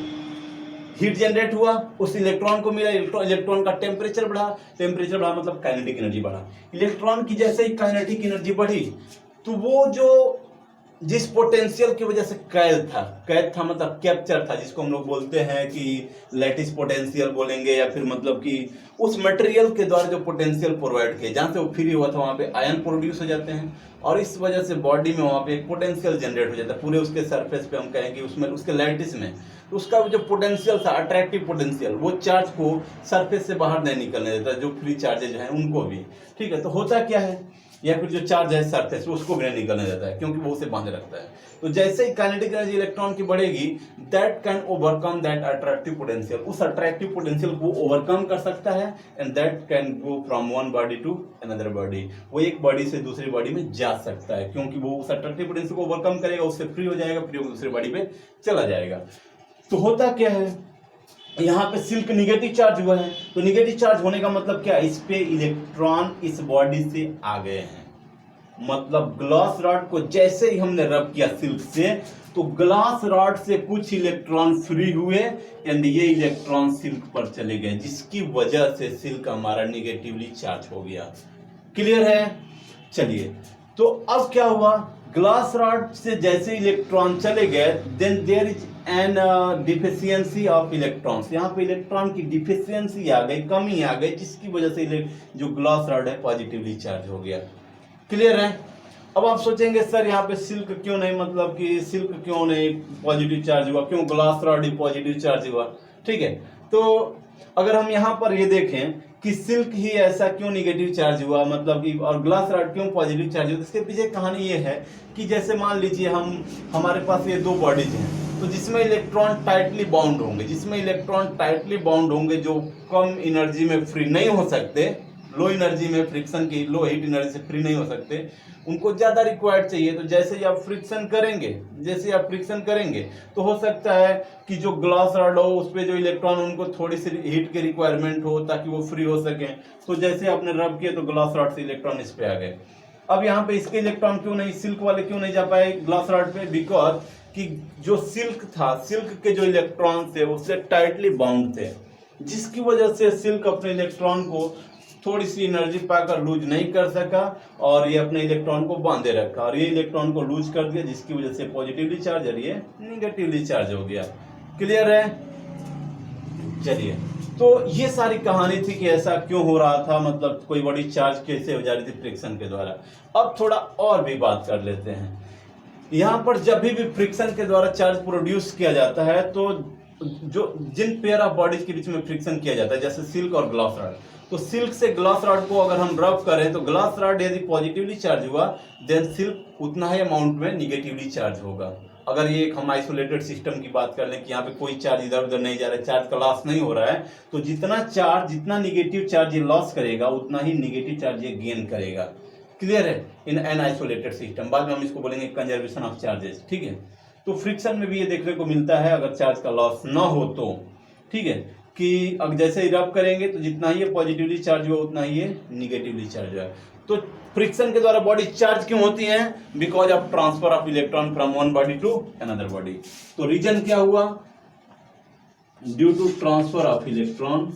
हीट जनरेट हुआ, उस इलेक्ट्रॉन को मिला, इलेक्ट्रॉन का टेम्परेचर बढ़ा मतलब काइनेटिक एनर्जी बढ़ा। इलेक्ट्रॉन की जैसे ही काइनेटिक एनर्जी बढ़ी, तो वो जो जिस पोटेंशियल की वजह से कैद था मतलब कैप्चर था, जिसको हम लोग बोलते हैं कि लैटिस पोटेंशियल बोलेंगे, या फिर मतलब कि उस मटेरियल के द्वारा जो पोटेंशियल प्रोवाइड किया, जहां से वो फ्री हुआ था वहां पे आयन प्रोड्यूस हो जाते हैं, और इस वजह से बॉडी में वहां पे एक पोटेंशियल जनरेट हो जाता है पूरे उसके सरफेस पे, हम कहेंगे उसमें उसके लैटिस में। तो उसका जो पोटेंशियल था, अट्रैक्टिव पोटेंशियल, वो चार्ज को सरफेस से बाहर नहीं निकलने देता, जो फ्री चार्जेज हैं उनको भी, ठीक है। तो होता क्या है, या फिर जो चार्ज है सरफेस उसको भी नहीं निकलने देता है, क्योंकि वो उसे बांधे रखता है। तो जैसे ही काइनेटिक एनर्जी इलेक्ट्रॉन की बढ़ेगी, that can overcome that attractive potential, उस अट्रैक्टिव पोटेंशियल को ओवरकम कर सकता है, and that can go from one body to another body, वो एक बॉडी से दूसरी बॉडी में जा सकता है, क्योंकि वो उस अट्रैक्टिव पोटेंशियल को ओवरकम करेगा, उससे फ्री हो जाएगा, फ्री होकर दूसरी बॉडी पे चला जाएगा। तो होता क्या है, यहाँ पे सिल्क निगेटिव चार्ज हुआ है, तो निगेटिव चार्ज होने का मतलब क्या है, इस पे इलेक्ट्रॉन इस बॉडी से आ गए हैं। मतलब ग्लास रॉड को जैसे ही हमने रब किया सिल्क से, तो ग्लास रॉड से कुछ इलेक्ट्रॉन फ्री हुए, एंड ये इलेक्ट्रॉन सिल्क पर चले गए, जिसकी वजह से सिल्क हमारा निगेटिवली चार्ज हो गया। क्लियर है? चलिए, तो अब क्या हुआ, ग्लास रॉड से जैसे इलेक्ट्रॉन चले गए, then there is an deficiency of electrons, यहाँ पे इलेक्ट्रॉन की डिफिशियंसी आ गई, कमी आ गई, जिसकी वजह से जो ग्लास रॉड है पॉजिटिवली चार्ज हो गया। क्लियर है? अब आप सोचेंगे सर यहाँ पे सिल्क क्यों नहीं, मतलब कि सिल्क क्यों नहीं पॉजिटिव चार्ज हुआ, क्यों ग्लास रॉड ही पॉजिटिव चार्ज हुआ, ठीक है। तो अगर हम यहाँ पर ये देखें कि सिल्क ही ऐसा क्यों निगेटिव चार्ज हुआ, मतलब कि, और ग्लास रॉड क्यों पॉजिटिव चार्ज हुआ, इसके पीछे कहानी ये है कि जैसे मान लीजिए हमारे पास ये दो बॉडीज हैं, तो जिसमें इलेक्ट्रॉन टाइटली बाउंड होंगे, जो कम एनर्जी में फ्री नहीं हो सकते, लो एनर्जी में फ्रिक्शन की, लो हीट एनर्जी से फ्री नहीं हो सकते, उनको ज्यादा रिक्वायर्ड चाहिए। तो जैसे ही आप फ्रिक्शन करेंगे तो हो सकता है कि जो ग्लास रॉड हो उस पे जो इलेक्ट्रॉन, उनको थोड़ी सी हीट की रिक्वायरमेंट हो ताकि वो फ्री हो सके। तो जैसे आपने रब किया तो ग्लास रॉड से इलेक्ट्रॉन इस पे आ गए। अब यहाँ पे इसके इलेक्ट्रॉन क्यों नहीं, सिल्क वाले क्यों नहीं जा पाए ग्लास रॉड पे, बिकॉज कि जो सिल्क था, सिल्क के जो इलेक्ट्रॉन थे उससे टाइटली बाउंड थे, जिसकी वजह से सिल्क अपने इलेक्ट्रॉन को थोड़ी सी एनर्जी पाकर लूज नहीं कर सका, और ये अपने इलेक्ट्रॉन को बांधे रखा, और ये इलेक्ट्रॉन को लूज कर दिया, जिसकी वजह से पॉजिटिवली चार्ज, और ये निगेटिवली चार्ज हो गया। क्लियर है? चलिए, तो ये सारी कहानी थी कि ऐसा क्यों हो रहा था, मतलब कोई बॉडी चार्ज कैसे हो जा रही थी फ्रिक्शन के द्वारा। अब थोड़ा और भी बात कर लेते हैं। यहाँ पर जब भी फ्रिक्शन के द्वारा चार्ज प्रोड्यूस किया जाता है, तो जो जिन पेयर ऑफ बॉडीज के बीच में फ्रिक्शन किया जाता है, जैसे सिल्क और ग्लास रॉड, तो सिल्क से ग्लास रॉड को अगर हम रब करें तो ग्लास रॉड यदि पॉजिटिवली चार्ज हुआ देन सिल्क उतना ही अमाउंट में निगेटिवली चार्ज होगा। अगर ये एक हम आइसोलेटेड सिस्टम की बात कर लें कि यहाँ पे कोई चार्ज इधर उधर नहीं जा रहा है, चार्ज का लॉस नहीं हो रहा है, तो जितना निगेटिव चार्ज ये लॉस करेगा उतना ही निगेटिव चार्ज ये गेन करेगा। क्लियर है? इन एन आइसोलेटेड सिस्टम, बाद में हम इसको बोलेंगे कंजर्वेशन ऑफ चार्जेस। ठीक है, तो फ्रिक्शन में भी ये देखने को मिलता है अगर चार्ज का लॉस ना हो तो। ठीक है, कि अब जैसे ही रब करेंगे तो जितना ही ये पॉजिटिवली चार्ज हुआ उतना ही ये निगेटिवली चार्ज हुआ। तो फ्रिक्शन के द्वारा बॉडी चार्ज क्यों होती है? Because of transfer of electron from one body to another body. तो रीजन क्या हुआ? Due to transfer of electron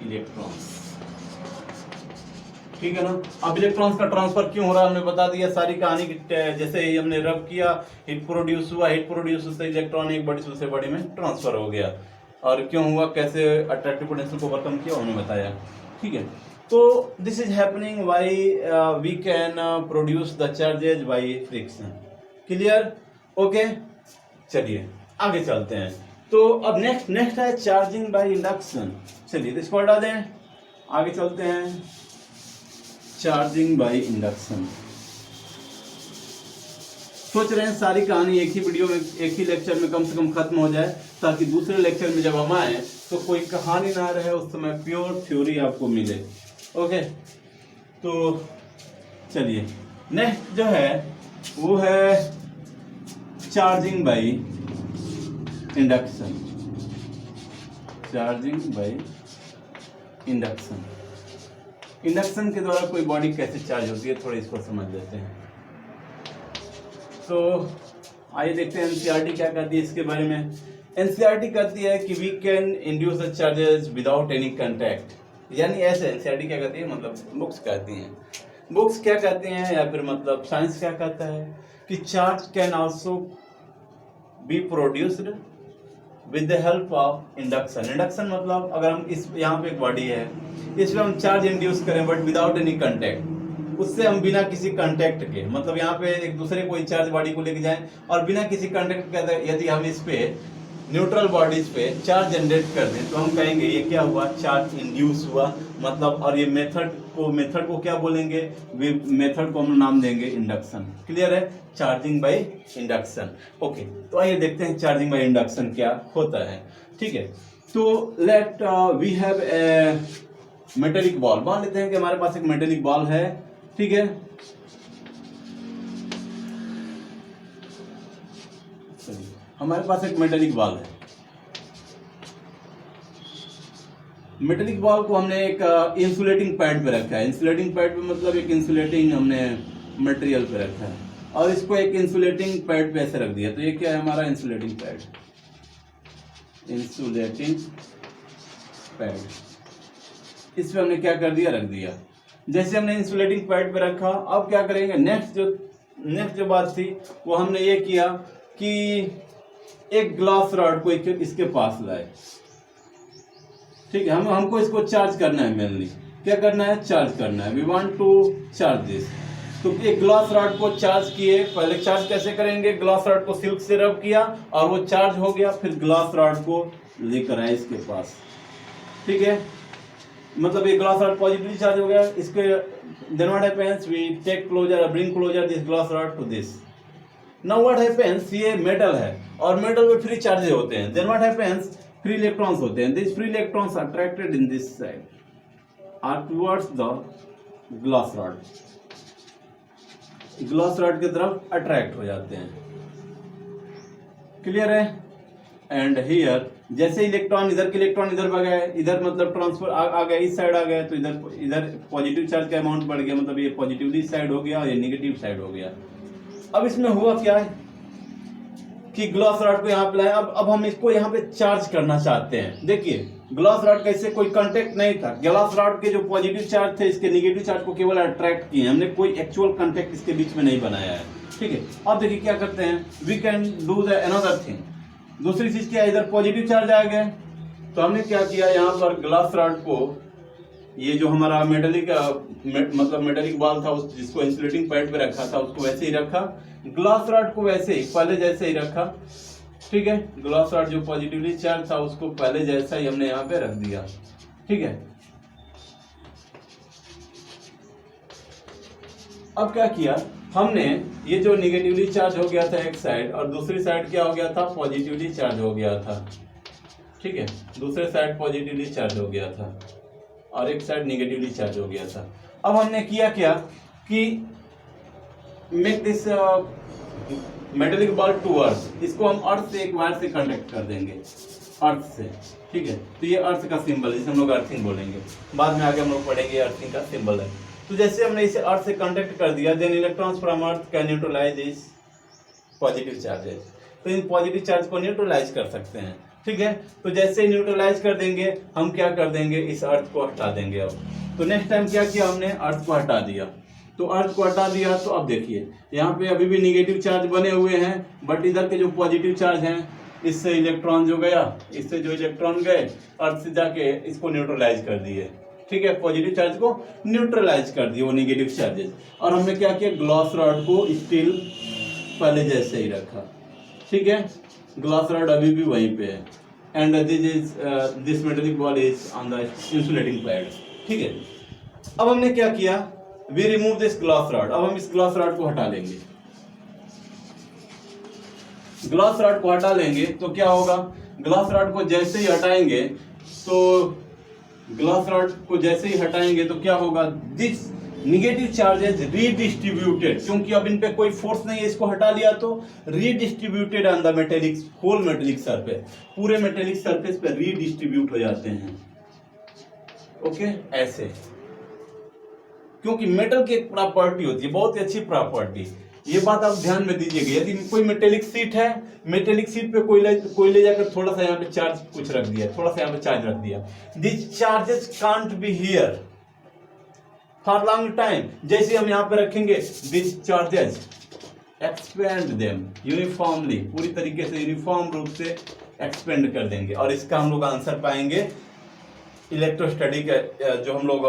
electrons. ठीक है ना? अब इलेक्ट्रॉन्स का ट्रांसफर क्यों हो रहा है हमने बता दिया सारी कहानी की। जैसे ही हमने रब किया हीट प्रोड्यूस हुआ, हीट प्रोड्यूस से इलेक्ट्रॉन एक बॉडी से दूसरे बॉडी में ट्रांसफर हो गया। और क्यों हुआ, कैसे अट्रैक्टिव पोटेंशियल को ओवरकम किया उन्होंने बताया। ठीक है, तो this is happening why we can produce the charges by friction. Clear? Okay, चलिए आगे चलते हैं। तो अब नेक्स्ट है चार्जिंग बाय इंडक्शन। चलिए इसको हटा दें, आगे चलते हैं। Charging by induction. सोच रहे हैं सारी कहानी एक ही वीडियो में, एक ही लेक्चर में कम से कम खत्म हो जाए, ताकि दूसरे लेक्चर में जब हम आए तो कोई कहानी ना रहे, उस समय प्योर थ्योरी आपको मिले। ओके, तो चलिए नेक्स्ट जो है वो है charging by induction. Charging by induction. Induction के द्वारा कोई बॉडी कैसे चार्ज होती है, थोड़ा इसको समझ लेते हैं। तो आइए देखते हैं एनसीईआरटी क्या कहती है इसके बारे में। एनसीईआरटी कहती है कि we can induce the charges without any contact. यानी ऐसे एनसीईआरटी क्या कहती है, मतलब बुक्स कहती हैं, बुक्स क्या कहती हैं या फिर मतलब साइंस क्या कहता है कि charge can also be produced with the help of induction. Induction मतलब अगर हम इस यहाँ पे एक बॉडी है, इसमें हम चार्ज इंड्यूस करें बट विदाउट एनी कांटेक्ट, उससे हम बिना किसी कांटेक्ट के, मतलब यहाँ पे एक दूसरे कोई चार्ज बॉडी को लेके जाएं और बिना किसी कांटेक्ट के यदि हम इस पे न्यूट्रल बॉडीज पे चार्ज जनरेट कर दें तो हम कहेंगे ये क्या हुआ, चार्ज इंड्यूस हुआ। मतलब और ये मेथड को क्या बोलेंगे, मेथड को हम नाम देंगे इंडक्शन। क्लियर है? Charging by induction. ओके, तो आइए देखते हैं चार्जिंग बाय इंडक्शन क्या होता है। ठीक है, तो let we have a metallic ball. मान लेते हैं कि हमारे पास एक मेटेलिक बॉल है। ठीक है, हमारे पास एक मेटेलिक बॉल है। मेटेलिक बॉल को हमने एक इंसुलेटिंग पैड पे रखा है। इंसुलेटिंग पैड पे मतलब एक इंसुलेटिंग हमने मटेरियल पे रखा है और इसको एक इंसुलेटिंग पैड पे ऐसे रख दिया। तो ये क्या है हमारा इंसुलेटिंग पैड। इंसुलेटिंग पैड, इस पे हमने क्या कर दिया, रख दिया। जैसे हमने इंसुलेटिंग पैड पे रखा, अब क्या करेंगे, नेक्स्ट जो बात थी वो हमने ये किया कि एक ग्लास रॉड को इसके पास लाए। ठीक है, हमको इसको चार्ज करना है। मेनली क्या करना है, चार्ज करना है। We want to charge this. तो एक ग्लास रॉड को चार्ज किए। पहले चार्ज कैसे करेंगे, ग्लास रॉड को सिल्क से रब किया और वो चार्ज हो गया, फिर ग्लास रॉड को लेकर आए इसके पास। ठीक है, मतलब ये ग्लास रॉड पॉजिटिवली चार्ज हो गया। इसके then what happens, we take closer, bring closer this glass rod to this. Now what happens, ये मेटल है और मेटल में फ्री चार्जेस होते हैं। Then what happens, free electrons होते हैं। This free electrons attracted in this side are towards the glass rod. Glass rod की तरफ अट्रैक्ट हो जाते हैं। क्लियर है? एंड हियर जैसे इलेक्ट्रॉन इधर के इलेक्ट्रॉन इधर भाग गए, इधर मतलब ट्रांसफर आ गया, इस साइड आ गए, तो इधर पॉजिटिव चार्ज का अमाउंट बढ़ गया, मतलब ये पॉजिटिवली साइड हो गया और ये नेगेटिव साइड हो गया। अब इसमें हुआ क्या है कि ग्लास रॉड को यहाँ पे लाए। अब हम इसको यहाँ पे चार्ज करना चाहते हैं। देखिए ग्लास रॉड का इससे कोई कांटेक्ट नहीं था। ग्लास रॉड के जो पॉजिटिव चार्ज थे इसके नेगेटिव चार्ज को केवल अट्रैक्ट किए, हमने कोई एक्चुअल कांटेक्ट इसके बीच में नहीं बनाया है। ठीक है, अब देखिए क्या करते हैं, we can do the another thing. दूसरी चीज क्या है, इधर पॉजिटिव चार्ज आ गए तो हमने क्या किया, यहाँ पर ग्लास रॉड को ये जो हमारा मेटेलिक मतलब मेटेलिक बॉल था उस जिसको इंसुलेटिंग पैड पे रखा था उसको वैसे ही रखा, ग्लास रॉड को वैसे ही पहले जैसे ही रखा, ठीक है। ग्लास रॉड जो पॉजिटिवली चार्ज था उसको पहले जैसा ही हमने यहाँ पे रख दिया, ठीक है। अब क्या किया हमने, ये जो निगेटिवली चार्ज हो गया था एक साइड और दूसरी साइड क्या हो गया था, पॉजिटिवली चार्ज हो गया था, ठीक है। दूसरे साइड पॉजिटिवली चार्ज हो गया था और एक साइड निगेटिवली चार्ज हो गया था। अब हमने किया क्या कि make this metallic ball to earth, इसको हम अर्थ से एक वायर से कनेक्ट कर देंगे, अर्थ से, ठीक है। तो ये अर्थ का सिंबल है जिसे हम लोग अर्थिंग बोलेंगे, बाद में आगे हम लोग पढ़ेंगे अर्थिंग का सिंबल है। तो जैसे हमने इसे अर्थ से कांटेक्ट कर दिया, then electrons from earth can neutralize this positive charges, तो इन पॉजिटिव चार्ज को न्यूट्रलाइज कर सकते हैं, ठीक है। तो जैसे ही न्यूट्रलाइज कर देंगे हम क्या कर देंगे, इस अर्थ को हटा देंगे। अब तो नेक्स्ट टाइम क्या किया हमने, अर्थ को हटा दिया। तो अर्थ को हटा दिया तो अब देखिए यहाँ पे अभी भी निगेटिव चार्ज बने हुए हैं, बट इधर के जो पॉजिटिव चार्ज हैं, इससे इलेक्ट्रॉन जो गया, इससे जो इलेक्ट्रॉन गए अर्थ से जाके इसको न्यूट्रलाइज कर दिए, ठीक है। पॉजिटिव चार्ज को न्यूट्रलाइज कर दिए वो निगेटिव चार्जेस। और हमने क्या किया, ग्लास रॉड को स्टील पहले जैसे ही रखा, ठीक है। ग्लास रॉड अभी भी वहीं पे है and this metallic ball is on the insulating pad, ठीक है। अब हमने क्या किया, we remove this glass rod. अब हम इस ग्लास रॉड को हटा लेंगे। ग्लास रॉड को हटा लेंगे तो क्या होगा, ग्लास रॉड को जैसे ही हटाएंगे तो ग्लास रॉड को जैसे ही हटाएंगे तो क्या होगा, दिस निगेटिव चार्जेस रीडिस्ट्रीब्यूटेड, क्योंकि अब इन पे कोई फोर्स नहीं है, इसको हटा लिया तो redistributed on the metallic whole metallic surface, पूरे मेटेलिक सरफेस पे रीडिस्ट्रीब्यूट हो जाते हैं, ओके। ऐसे क्योंकि मेटल की एक प्रॉपर्टी होती है, बहुत ही अच्छी प्रॉपर्टी, ये बात आप ध्यान में दीजिएगा। यदि कोई मेटेलिक सीट है, मेटेलिक सीट पे कोई ले जाकर थोड़ा सा यहाँ पे चार्ज कुछ रख दिया, थोड़ा सा यहाँ पे चार्ज रख दिया, this charges can't be here for long time. जैसे हम यहाँ पे रखेंगे, this charges expand them uniformly, पूरी तरीके से यूनिफॉर्म रूप से एक्सपेंड कर देंगे। और इसका हम लोग आंसर पाएंगे इलेक्ट्रोस्टैटिक, जो हम लोग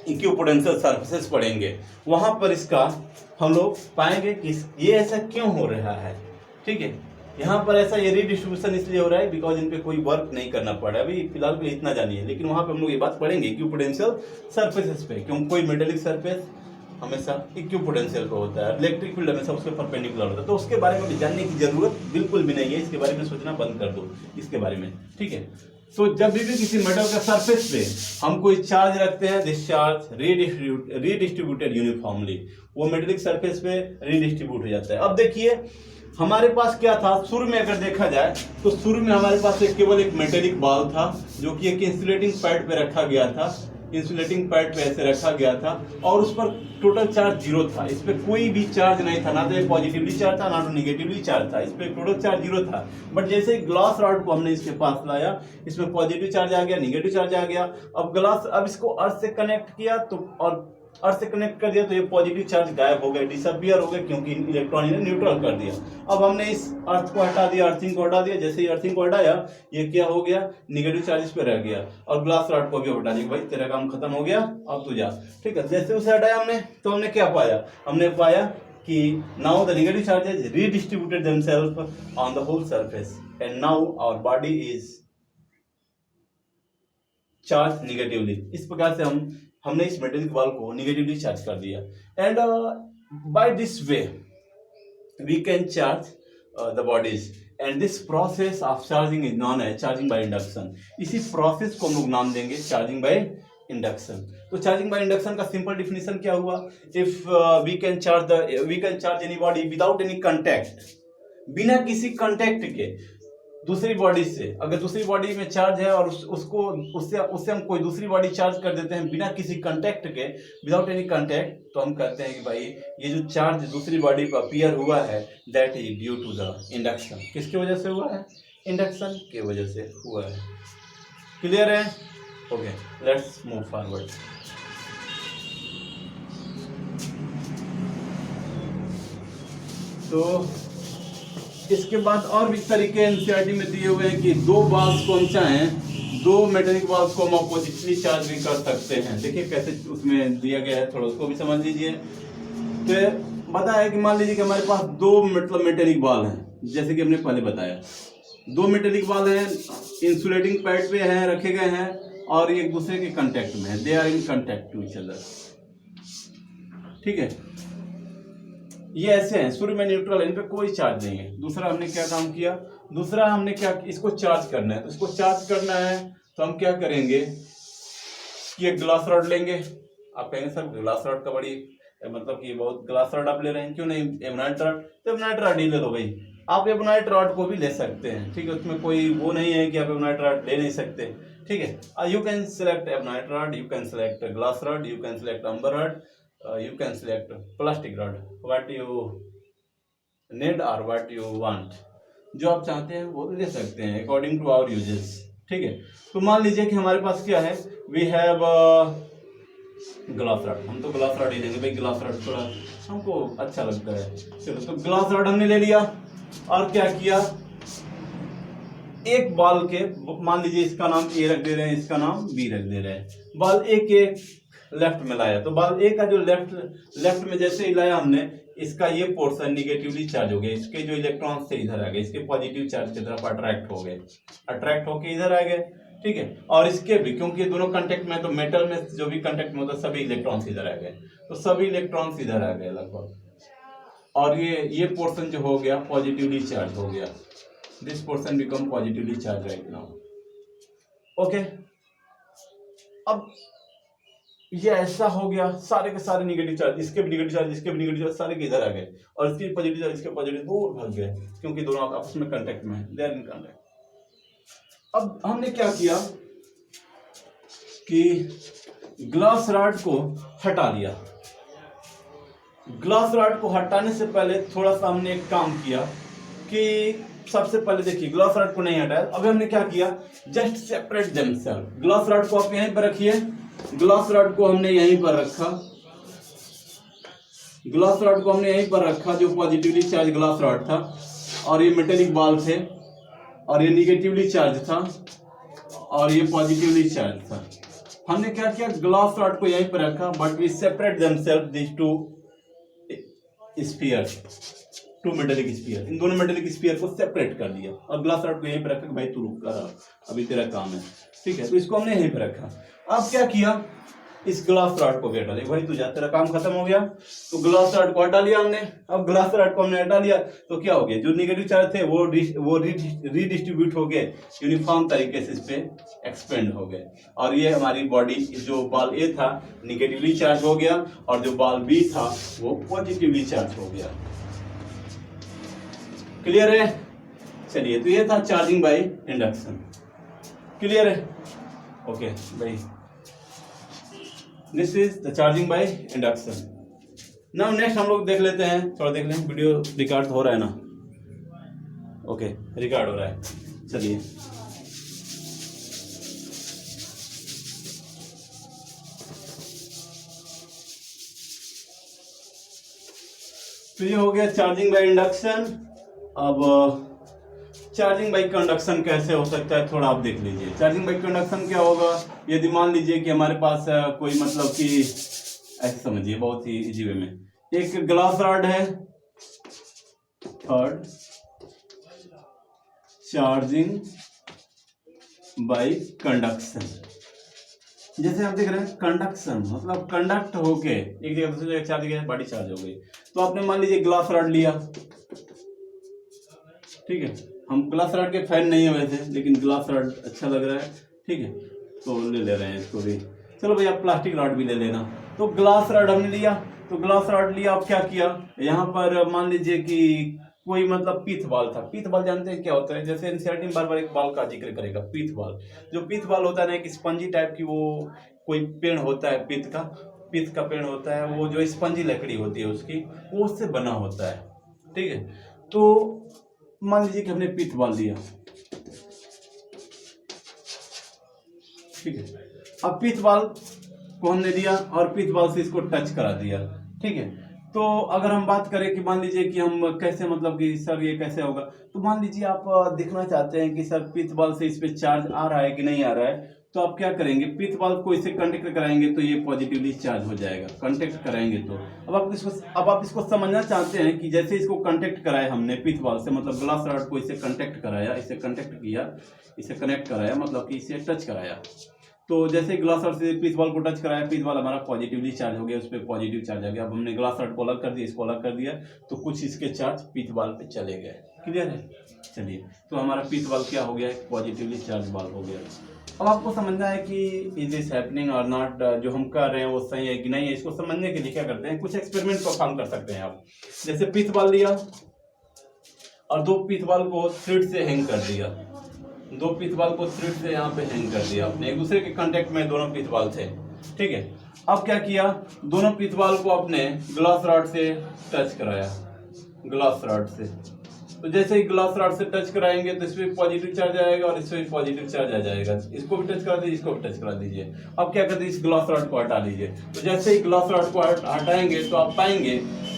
इक्विपोटेंशियल सर्फेसेस पढ़ेंगे वहां पर इसका हम लोग पाएंगे कि ये ऐसा क्यों हो रहा है, ठीक है। यहाँ पर ऐसा ये रीडिस्ट्रीब्यूशन इसलिए हो रहा है बिकॉज इन पे कोई वर्क नहीं करना पड़ा, अभी फिलहाल के लिए इतना जानिए, लेकिन वहां पे हम लोग ये बात पढ़ेंगे इक्विपोटेंशियल सर्फेसेस पे, क्योंकि कोई मेटेलिक सर्फेस हमेशा इक्विपोटेंशियल पे होता है, इलेक्ट्रिक फील्ड हमेशा उसके परपेंडिकुलर होता है। तो उसके बारे में भी जानने की जरूरत बिल्कुल भी नहीं है, इसके बारे में सोचना बंद कर दो इसके बारे में, ठीक है। तो जब भी किसी मेटल का सरफेस पे हम कोई चार्ज रखते हैं, दिस चार्ज रीडिस्ट्रीब्यूटेड यूनिफॉर्मली, वो मेटेलिक सरफेस पे रीडिस्ट्रीब्यूट हो जाता है। अब देखिए हमारे पास क्या था, शुरू में अगर देखा जाए तो शुरू में हमारे पास केवल एक मेटेलिक बॉल था जो कि एक इंसुलेटिंग पैड पे रखा गया था, इंसुलेटिंग पैड पे ऐसे रखा गया था और उस पर टोटल चार्ज 0 था, इस पे कोई भी चार्ज नहीं था, ना तो पॉजिटिवली चार्ज था ना तो निगेटिवली चार्ज था, इस पे टोटल चार्ज 0 था। बट जैसे ग्लास रॉड को हमने इसके पास लाया, इसमें पॉजिटिव चार्ज आ गया, निगेटिव चार्ज आ गया। अब इसको अर्थ से कनेक्ट किया तो और अर्थ से कनेक्ट कर दिया तो ये पॉजिटिव चार्ज गायब हो गए, डिसअपियर हो गए, क्योंकि इलेक्ट्रॉन ने न्यूट्रल कर दिया। अब हमने इस अर्थ को हटा दिया, अर्थिंग को हटा दिया, जैसे ही अर्थिंग को हटाया ये क्या हो गया, निगेटिव चार्ज पे रह गया और ग्लास रॉड को भी हटा दिया, भाई तेरा काम खत्म हो गया अब तू जा, ठीक है। जैसे उसे हटाया हमने तो हमने क्या पाया, हमने पाया कि now the negative charges redistributed themselves on the whole surface and now our body is charge negatively. इस प्रकार से हमने इस मेटेलिक बॉल को निगेटिवली चार्ज कर दिया and by this way we can charge the bodies and this process of charging is known as charging by induction. इसी process को हम लोग नाम देंगे चार्जिंग बाय इंडक्शन। तो चार्जिंग बाय इंडक्शन का सिंपल डिफिनेशन क्या हुआ, if we can charge any body without any contact, बिना किसी कांटेक्ट के दूसरी बॉडी से, अगर दूसरी बॉडी में चार्ज है और उससे हम कोई दूसरी बॉडी चार्ज कर देते हैं बिना किसी कांटेक्ट के, विदाउट एनी कांटेक्ट, तो हम कहते हैं कि भाई ये जो चार्ज दूसरी बॉडी पर अपीयर हुआ है that is due to the induction. किसकी वजह से हुआ है, इंडक्शन की वजह से हुआ है। क्लियर है, ओके, लेट्स मूव फॉरवर्ड। तो इसके बाद और भी तरीके एनसीईआरटी में दिए हुए हैं कि दो बॉल्स को हम चाहें, दो मेटेलिक बॉल्स को हम अपोजिटली चार्ज भी कर सकते हैं। देखिए कैसे उसमें दिया गया है, थोड़ा उसको भी समझ लीजिए। तो बताया कि मान लीजिए कि हमारे पास दो मतलब मेटेलिक बॉल हैं, जैसे कि हमने पहले बताया, दो मेटेलिक बॉल हैं, इंसुलेटिंग पैड पे हैं, रखे गए हैं और एक दूसरे के कांटेक्ट में है, they are in contact to each other. ठीक है, ये ऐसे हैं, शुरू में न्यूट्रल है, इन पे कोई चार्ज नहीं है। दूसरा हमने क्या काम किया, दूसरा हमने क्या, इसको चार्ज करना है। तो इसको चार्ज करना है तो हम क्या करेंगे कि एक ग्लास रॉड लेंगे। आप कहेंगे सर ग्लास रॉड का बड़ी मतलब कि बहुत ग्लास रॉड आप ले रहे हैं, क्यों नहीं एमनाइट रॉड, तो एमनाइट रॉड ही ले लो भाई। आप एमनाइट रॉड को भी ले सकते हैं, ठीक है, उसमें कोई वो नहीं है कि आप एमनाइट रॉड ले नहीं सकते। ठीक है, you can select ebonite rod, you can select glass rod, you can select amber rod, you can select plastic rod, what you need or what you want, जो आप चाहते हैं वो ले सकते हैं according to our uses। ठीक है, तो मान लीजिए कि हमारे पास क्या है, we have ग्लास रॉड, हम तो ग्लास रॉड ही लेंगे भाई, ग्लास रॉड थोड़ा हमको अच्छा लगता है। चलो, तो ग्लास रॉड हमने ले लिया और क्या किया, एक बॉल के, मान लीजिए इसका नाम ए रख दे रहे हैं, इसका नाम बी रख दे रहे हैं, बॉल ए के लेफ्ट में लाया, तो बॉल ए का जो लेफ्ट में जैसे ही लाया हमने, इसका ये पोर्शन निगेटिवली चार्ज हो गया, इसके जो इलेक्ट्रॉन से इधर आ गए, इसके पॉजिटिव चार्ज की तरफ अट्रैक्ट हो गए, अट्रैक्ट होके इधर आ गए। ठीक है, और इसके भी, क्योंकि ये दोनों कांटेक्ट में, तो मेटल में जो भी कांटेक्ट में होता है सभी इलेक्ट्रॉन्स इधर आ गए, तो सभी इलेक्ट्रॉन्स इधर आ गए लगभग, और ये पोर्शन जो हो गया पॉजिटिवली चार्ज हो गया, this portion become positively charge right now. Okay, अब ये ऐसा हो गया, सारे के सारे निगेटिव चार्ज, इसके भी निगेटिव चार्ज, इसके भी निगेटिव चार्ज, सारे के इधर आ गए, और इसके पॉजिटिव चार्ज, इसके पॉजिटिव दूर भाग गए, क्योंकि दोनों आपस में कांटेक्ट में है, दे आर इन कांटेक्ट। अब हमने क्या किया कि ग्लास रॉड को हटा लिया। ग्लास रॉड को हटाने से पहले थोड़ा सा हमने एक काम किया कि सबसे पहले देखिए, ग्लास रॉड को नहीं हटाया, अभी हमने क्या किया, just separate themselves. Glass rod को आप यहीं पर रखिए, ग्लास रॉड को हमने यहीं पर रखा, ग्लास रॉड को हमने यहीं पर रखा, जो पॉजिटिवली चार्ज ग्लास रॉड था, और ये मेटेलिक बॉल थे, और ये निगेटिवली चार्ज था, और ये पॉजिटिवली चार्ज था। हमने क्या किया, ग्लास रॉड को यहीं पर रखा, but we separate themselves this two sphere, two metallic sphere, इन दोनों मेटेलिक स्फीयर को सेपरेट कर दिया, और ग्लास रॉड को यहीं पर रखा, भाई तू रुक कर, अभी तेरा काम है। ठीक है, तो इसको हमने यहीं पर रखा। अब क्या किया, इस ग्लास रॉड को भी हटा लिया, भाई तू जा, तेरा काम खत्म हो गया। तो ग्लास रॉड को हटा लिया हमने। अब ग्लास रॉड को हमने हटा लिया तो क्या हो गया, जो निगेटिव चार्ज थे वो रीडिस्ट्रीब्यूट हो गए, यूनिफॉर्म तरीके से इस पे एक्सपेंड हो गए, और ये हमारी बॉडी, जो बॉल ए था निगेटिवली चार्ज हो गया, और जो बॉल बी था वो पॉजिटिवली चार्ज हो गया। क्लियर है? चलिए, तो ये था चार्जिंग बाय इंडक्शन। क्लियर है? ओके भाई, this is the charging by induction. Now next हम लोग देख लेते हैं, थोड़ा देख लें, वीडियो रिकॉर्ड हो रहा है ना? ओके, रिकॉर्ड हो रहा है। चलिए, तो ये हो गया चार्जिंग बाय इंडक्शन। अब चार्जिंग बाय कंडक्शन कैसे हो सकता है, थोड़ा आप देख लीजिए। चार्जिंग बाय कंडक्शन क्या होगा, यदि मान लीजिए कि हमारे पास कोई मतलब कि ऐसे समझिए, बहुत ही इजी वे में, एक ग्लास रॉड है, थर्ड चार्जिंग बाय कंडक्शन। जैसे आप देख रहे हैं, कंडक्शन मतलब कंडक्ट होके एक जगह दूसरी जगह चार्ज गया, बॉडी चार्ज हो गई। तो आपने मान लीजिए ग्लास रॉड लिया, ठीक है, हम ग्लास रॉड के फैन नहीं है वैसे, लेकिन ग्लास रॉड अच्छा लग रहा है, ठीक है, तो ले रहे हैं इसको भी। चलो भैया, प्लास्टिक रॉड भी ले लेना। तो ग्लास रॉड हमने लिया, तो ग्लास रॉड लिया, अब क्या किया, यहाँ पर मान लीजिए कि कोई मतलब पीथ बॉल था। पीथ बॉल जानते हैं क्या होता है, जैसे एनसीईआरटी में बार बार एक बॉल का जिक्र करेगा, पीथ बॉल। जो पीथ बॉल होता है ना, एक स्पंजी टाइप की, वो कोई पेड़ होता है पीथ का पेड़ होता है, वो जो स्पंजी लकड़ी होती है उसकी, वो उससे बना होता है। ठीक है, तो मान लीजिए कि हमने पीथ बॉल लिया, ठीक है, अब पीथ बॉल को हमने लिया और पीथ बॉल से इसको टच करा दिया, ठीक है, तो अगर हम बात करें कि मान लीजिए कि हम कैसे मतलब कि सर ये कैसे होगा, तो मान लीजिए आप देखना चाहते हैं कि सर पिथ बॉल से इस पे चार्ज आ रहा है कि नहीं आ रहा है, तो आप क्या करेंगे, पिथ बॉल को इससे कंटेक्ट कराएंगे तो ये पॉजिटिवली चार्ज हो जाएगा, कंटेक्ट कराएंगे तो। अब आप इसको समझना चाहते हैं कि जैसे इसको कंटेक्ट कराया हमने पिथ बॉल से, मतलब ग्लास रॉड को इससे कंटेक्ट कराया, इससे कंटेक्ट किया, इसे कनेक्ट कराया, मतलब कि इसे टच कराया, तो जैसे ग्लास रॉड से पिथ बॉल को टच कराया, पिथ बॉल हमारा पॉजिटिवली चार्ज हो गया, उस पर पॉजिटिव चार्ज आ गया। अब हमने ग्लास रॉड को अलग कर दिया, इसको अलग कर दिया, तो कुछ इसके चार्ज पिथ बॉल पे चले गए। क्लियर है? चलिए, तो हमारा पिथ बॉल क्या हो गया, पॉजिटिवली चार्ज बॉल हो गया। अब आपको समझना है कि इज दिस हैपनिंग और नॉट, जो हम कर रहे हैं वो सही है कि नहीं है। इसको समझने के लिए क्या करते हैं, कुछ एक्सपेरिमेंट परफॉर्म कर सकते हैं आप। जैसे पिथ बॉल लिया और दो पिथ बॉल को थ्रेड से हैंग कर दिया, दो पिथ बॉल को थ्रेड से यहाँ पे हैंग कर दिया आपने, एक दूसरे के कांटेक्ट में दोनों पिथ बॉल थे, ठीक है। अब क्या किया, दोनों पिथ बॉल को अपने ग्लास रॉड से टच कराया, ग्लास रॉड से। तो जैसे ही ग्लास रॉड से टच कराएंगे तो इसमें पॉजिटिव चार्ज आएगा और इसमें पॉजिटिव चार्ज आ जाएगा। इसको भी टच करा दीजिए, इसको भी टच करा दीजिए। अब क्या करते हैं, इस ग्लास रॉड को हटा लीजिए। तो जैसे ही ग्लास रॉड को हटाएंगे तो आप पाएंगे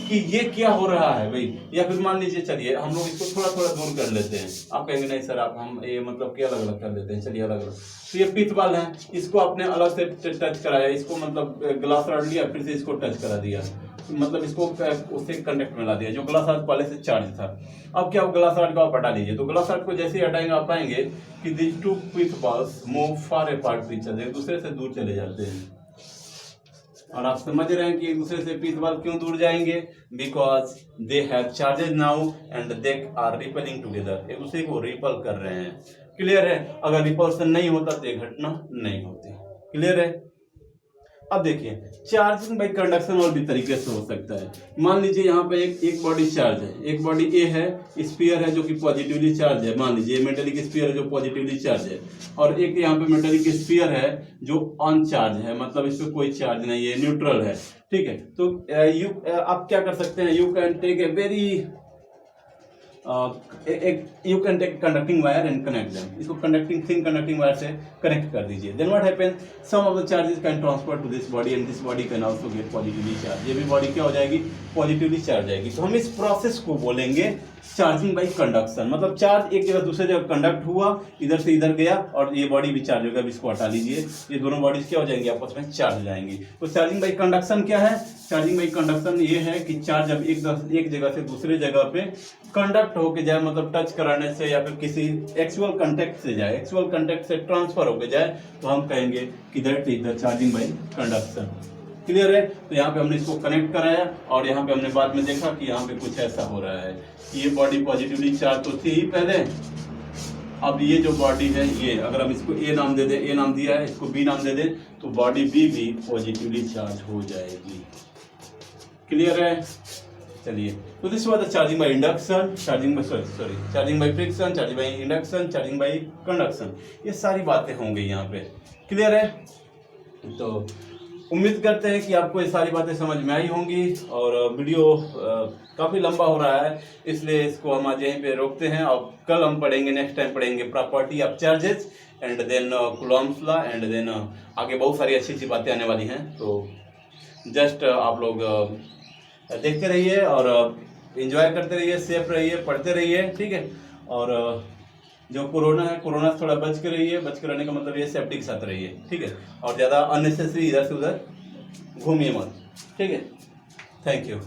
कि ये क्या हो रहा है भाई। या फिर मान लीजिए, चलिए हम लोग इसको थोड़ा थोड़ा दूर कर लेते हैं। आप कहेंगे नहीं सर, आप हम ये मतलब कि अलग अलग कर लेते हैं। चलिए अलग अलग, तो ये पिथ बॉल है, इसको आपने अलग से टच कराया, इसको मतलब ग्लास रॉड लिया, फिर से इसको टच करा दिया, मतलब इसको उससे कंटेक्ट में ला दिया, जो ग्लास रॉड पहले से चार्ज था। अब क्या, ग्लास रॉड को आप हटा लीजिए। तो ग्लास रॉड को जैसे ही हटाएंगे आप पाएंगे कि these two pith balls move far apart from each other, एक दूसरे से दूर चले जाते हैं। और आप समझ रहे हैं कि एक दूसरे से पिथ बॉल क्यों दूर जाएंगे, because they have charges now and they are repelling together, एक दूसरे को रिपल कर रहे हैं। क्लियर है? अगर रिपल्सन नहीं होता तो ये घटना नहीं होती। क्लियर है? अब देखिए, चार्जिंग बाई कंडक्शन और भी तरीके से हो सकता है। मान लीजिए यहाँ पे एक बॉडी चार्ज है, एक बॉडी ए है, स्फीयर है जो कि पॉजिटिवली चार्ज है। मान लीजिए मेटेलिक स्फीयर है जो पॉजिटिवली चार्ज है, और एक यहाँ पे मेटेलिक स्फीयर है जो अनचार्ज है, मतलब इस पे कोई चार्ज नहीं है, न्यूट्रल है। ठीक है, तो आप क्या कर सकते हैं, you can take a very you can take conducting wire and connect them. इसको कंडक्टिंग थिन कंडक्टिंग वायर से कनेक्ट कर दीजिए। Then what happens, some of the charges can transfer to this body and this body can also get positively charge. ये भी body क्या हो जाएगी, positively charge आएगी। तो हम इस प्रोसेस को बोलेंगे चार्जिंग बाई कंडक्शन। मतलब चार्ज एक जगह दूसरे जगह कंडक्ट हुआ, इधर से इधर गया, और ये बॉडी भी चार्ज होगा। इसको हटा लीजिए, ये दोनों बॉडीज क्या हो जाएंगी, आपस में चार्ज हो जाएंगी। तो चार्जिंग बाई कंडक्शन क्या है, चार्जिंग बाई कंडक्शन ये है कि चार्ज जब एक जगह से दूसरे जगह पे कंडक्ट होके जाए, मतलब टच कराने से या फिर किसी एक्चुअल कंटेक्ट से जाए, एक्चुअल कंटेक्ट से ट्रांसफर होके जाए, तो हम कहेंगे कि that is the charging by conduction. Clear है? तो यहाँ पे हमने इसको कनेक्ट कराया, और यहाँ पे हमने बाद में देखा कि यहाँ पे कुछ ऐसा हो रहा है। ये बॉडी पॉजिटिवली चार्ज तो थी ही पहले, अब ये जो बॉडी है, ये अगर हम इसको ए नाम दे दें, ए नाम दिया है, इसको बी नाम दे दें, तो बॉडी बी भी पॉजिटिवली चार्ज हो जाएगी। क्लियर है? चलिए, तो this was the charging by induction, charging by friction, charging by induction, charging by conduction. ये सारी बातें होंगी यहाँ पे। क्लियर है? तो उम्मीद करते हैं कि आपको ये सारी बातें समझ में आई होंगी। और वीडियो काफ़ी लंबा हो रहा है, इसलिए इसको हम आज यहीं पे रोकते हैं। और कल हम पढ़ेंगे, नेक्स्ट टाइम पढ़ेंगे property of charges and then Coulomb's law, and then आगे बहुत सारी अच्छी अच्छी बातें आने वाली हैं। तो जस्ट आप लोग देखते रहिए और एंजॉय करते रहिए, सेफ रहिए, पढ़ते रहिए। ठीक है? और जो कोरोना है, कोरोना से थोड़ा बच के रहिए। बच के रहने का मतलब ये सेफ्टी के साथ रहिए। ठीक है? और ज़्यादा अननेसेसरी इधर से उधर घूमिए मत। ठीक है? Thank you.